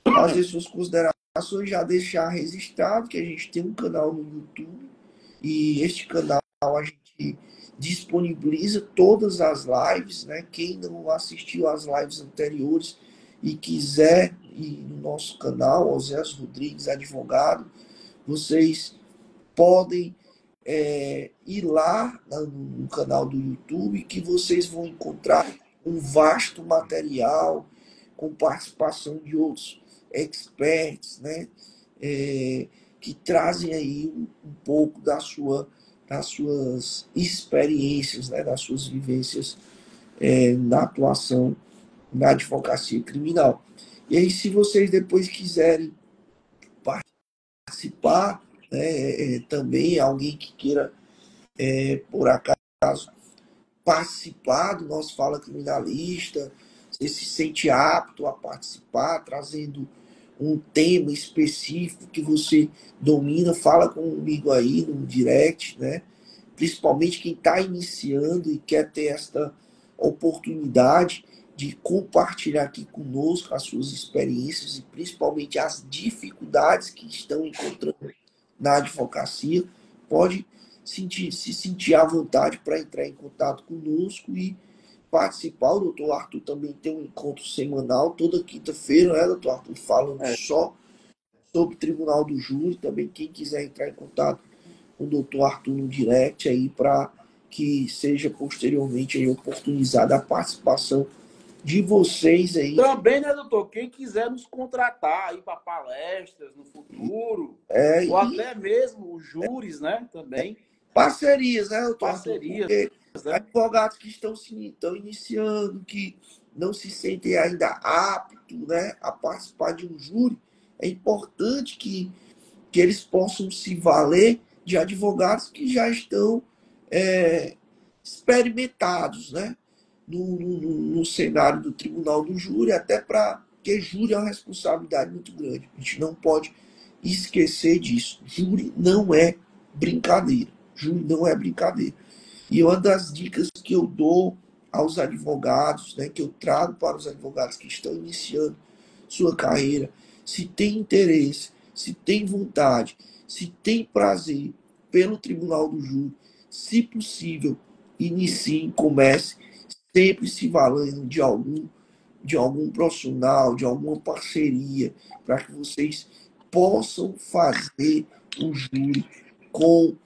fazer suas considerações, já deixar registrado que a gente tem um canal no YouTube e este canal a gente disponibiliza todas as lives, né? Quem não assistiu às lives anteriores e quiser ir no nosso canal, Osés Rodrigues Advogado, vocês podem ir lá no canal do YouTube, que vocês vão encontrar um vasto material com participação de outros experts, né? Que trazem aí um pouco das suas experiências, né? Das suas vivências na atuação na advocacia criminal. E aí, se vocês depois quiserem participar, né, também alguém que queira, por acaso, participar do nosso Fala Criminalista, você se sente apto a participar, trazendo um tema específico que você domina, fala comigo aí no direct, né? Principalmente quem está iniciando e quer ter esta oportunidade de compartilhar aqui conosco as suas experiências e principalmente as dificuldades que estão encontrando na advocacia, pode se sentir à vontade para entrar em contato conosco e participar. O doutor Arthur também tem um encontro semanal, toda quinta-feira, né, doutor Arthur? Falando só sobre o Tribunal do Júri. Também quem quiser entrar em contato com o doutor Arthur no direct aí, para que seja posteriormente aí oportunizada a participação de vocês aí. Também, né, doutor? Quem quiser nos contratar aí para palestras no futuro, ou até mesmo os júris, né, também. Parcerias, né, doutor? Parcerias, Porque né? advogados que estão iniciando, que não se sentem ainda aptos, né, a participar de um júri, é importante que eles possam se valer de advogados que já estão experimentados, né, no cenário do Tribunal do Júri, até porque júri é uma responsabilidade muito grande. A gente não pode esquecer disso. Júri não é brincadeira. Júri não é brincadeira. E uma das dicas que eu dou aos advogados, né, que eu trago para os advogados que estão iniciando sua carreira, se tem interesse, se tem vontade, se tem prazer pelo Tribunal do Júri, se possível, iniciem, comece, sempre se valendo de algum profissional, de alguma parceria, para que vocês possam fazer o júri com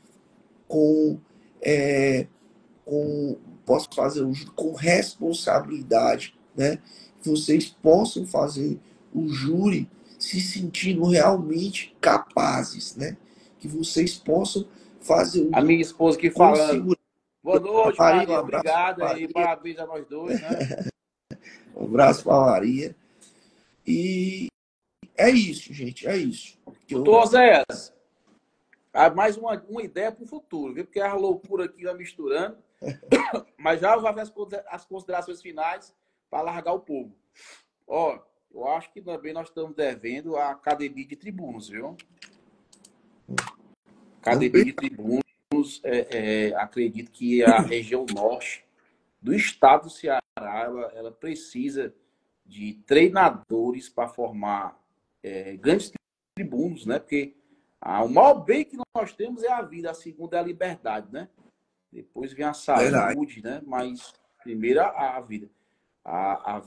posso fazer o júri com responsabilidade, né? Que vocês possam fazer o júri se sentindo realmente capazes, né? Que vocês possam fazer o A júri minha esposa aqui com falando. segurança. Boa noite, Maria, um Maria. abraço Obrigado para aí. Maria, Parabéns a nós dois, né? um abraço para Maria. E é isso, gente, é isso. Que eu... Doutor Oséias, mais uma ideia para o futuro, viu? Porque a loucura aqui vai misturando. Mas já vai as considerações finais para largar o povo. Ó, eu acho que também nós estamos devendo a academia de tribunos, viu? Academia de tribunos, acredito que a região norte do estado do Ceará, ela precisa de treinadores para formar grandes tribunos, né? Porque o maior bem que nós temos é a vida, a segunda é a liberdade, né? Depois vem a Verdade. saúde, né? Mas primeiro a vida. A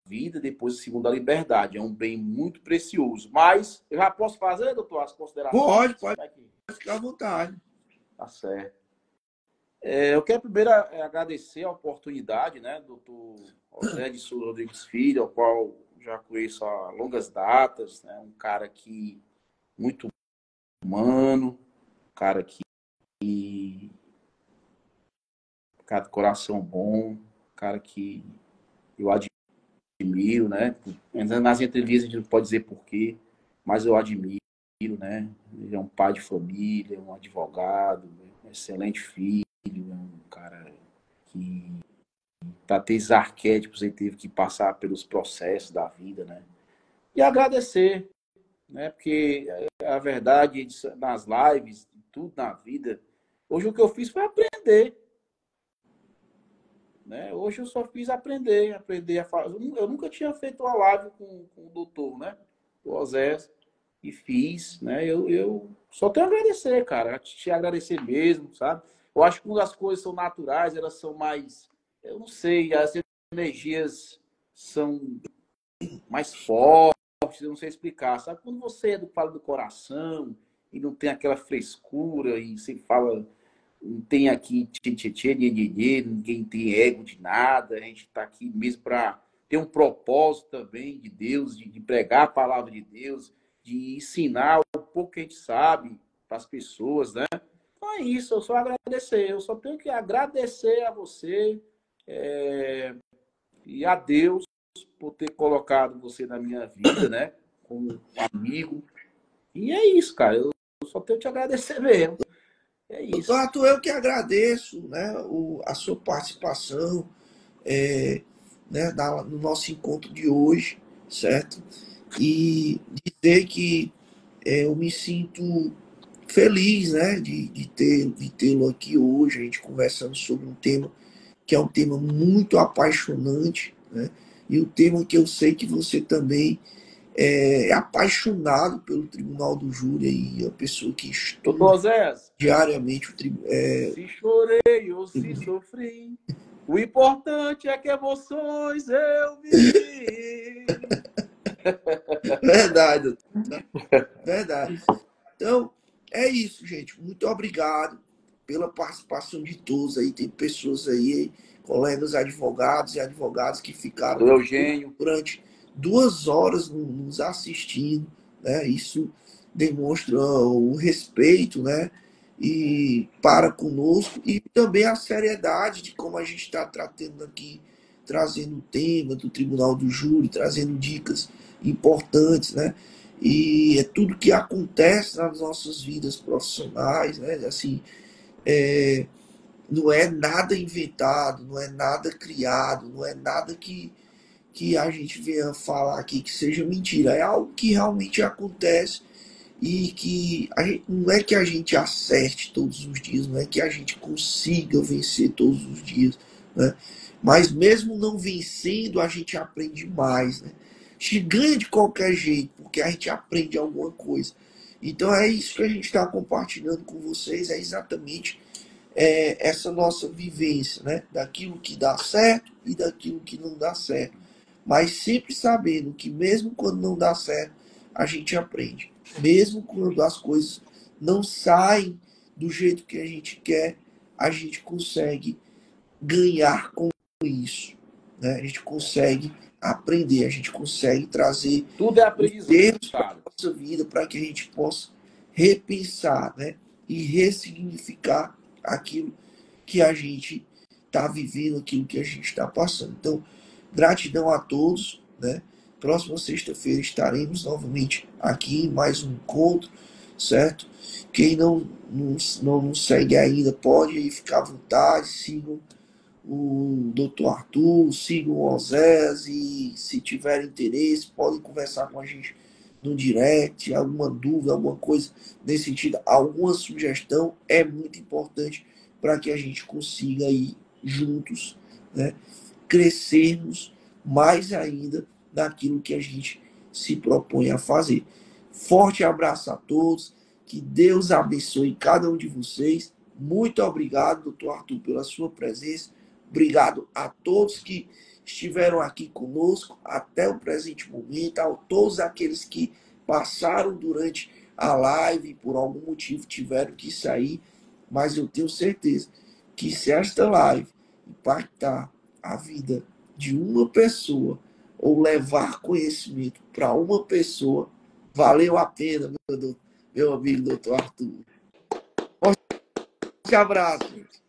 vida, depois a segunda a liberdade. É um bem muito precioso. Mas eu já posso fazer, doutor, as considerações? Pode ficar à vontade. Tá certo. Eu quero primeiro agradecer a oportunidade, né, doutor José de Souza Rodrigues Filho, ao qual já conheço há longas datas, né, um cara que muito humano, um cara de coração bom, um cara que eu admiro, né, nas entrevistas a gente não pode dizer porquê, mas eu admiro, né, ele é um pai de família, um advogado, um excelente filho, é um cara que para ter esses arquétipos ele teve que passar pelos processos da vida, né? E agradecer, né? Porque a verdade nas lives, tudo na vida, hoje o que eu fiz foi aprender, né? Hoje eu só fiz aprender a fazer. Eu nunca tinha feito uma live com o doutor, né? O Osés, e fiz, né? Eu só tenho a agradecer, cara. Te agradecer mesmo, sabe? Eu acho que quando as coisas são naturais, elas são mais, eu não sei, as energias são mais fortes, eu não sei explicar. Sabe quando você fala do coração e não tem aquela frescura e você fala, não tem aqui tchê, ninguém tem ego de nada, a gente está aqui mesmo para ter um propósito também de Deus, de pregar a palavra de Deus, de ensinar o pouco que a gente sabe para as pessoas, né? Então é isso, eu só agradecer, eu só tenho que agradecer a você e a Deus por ter colocado você na minha vida, né? Como amigo. E é isso, cara. Eu só tenho que te agradecer mesmo. É Doutor isso. Arthur, eu que agradeço, né, a sua participação, né, no nosso encontro de hoje, certo? E dizer que eu me sinto feliz, né, de tê-lo aqui hoje, a gente conversando sobre um tema que é um tema muito apaixonante, né? E um tema que eu sei que você também é apaixonado pelo Tribunal do Júri e a pessoa que estuda Doutor Zés, diariamente se chorei ou se sofri, o importante é que emoções eu vivi. Verdade, doutor, verdade. Então, é isso, gente. Muito obrigado pela participação de todos aí. Tem pessoas aí, colegas advogados e advogadas que ficaram Do Eugênio. durante 2 horas nos assistindo, né? Isso demonstra o respeito, né? E para conosco e também a seriedade de como a gente está tratando aqui, trazendo o tema do Tribunal do Júri, trazendo dicas importantes, né? E é tudo que acontece nas nossas vidas profissionais, né? Assim, não é nada inventado, não é nada criado, não é nada que a gente venha falar aqui que seja mentira. É algo que realmente acontece e que não é que a gente acerte todos os dias, não é que a gente consiga vencer todos os dias, né? Mas mesmo não vencendo, a gente aprende mais, né? A gente ganha de qualquer jeito, porque a gente aprende alguma coisa. Então é isso que a gente está compartilhando com vocês, é exatamente essa nossa vivência, né? Daquilo que dá certo e daquilo que não dá certo. Mas sempre sabendo que mesmo quando não dá certo, a gente aprende. Mesmo quando as coisas não saem do jeito que a gente quer, a gente consegue ganhar com isso, né? A gente consegue aprender, a gente consegue trazer Tudo é os termos para aprendizado. a nossa vida, para que a gente possa repensar, né? E ressignificar aquilo que a gente está vivendo, aquilo que a gente está passando. Então, gratidão a todos, né? Próxima sexta-feira estaremos novamente aqui em mais um encontro, certo? Quem não nos segue ainda, pode aí ficar à vontade, sigam o Dr. Arthur, sigam o Osés e se tiverem interesse, podem conversar com a gente no direct, alguma dúvida, alguma coisa nesse sentido, alguma sugestão é muito importante para que a gente consiga ir juntos, né, crescermos mais ainda naquilo que a gente se propõe a fazer. Forte abraço a todos, que Deus abençoe cada um de vocês. Muito obrigado, doutor Arthur, pela sua presença. Obrigado a todos que estiveram aqui conosco até o presente momento, a todos aqueles que passaram durante a live, por algum motivo tiveram que sair, mas eu tenho certeza que se esta live impactar a vida de uma pessoa ou levar conhecimento para uma pessoa, valeu a pena, meu amigo doutor Arthur. Forte abraço, gente.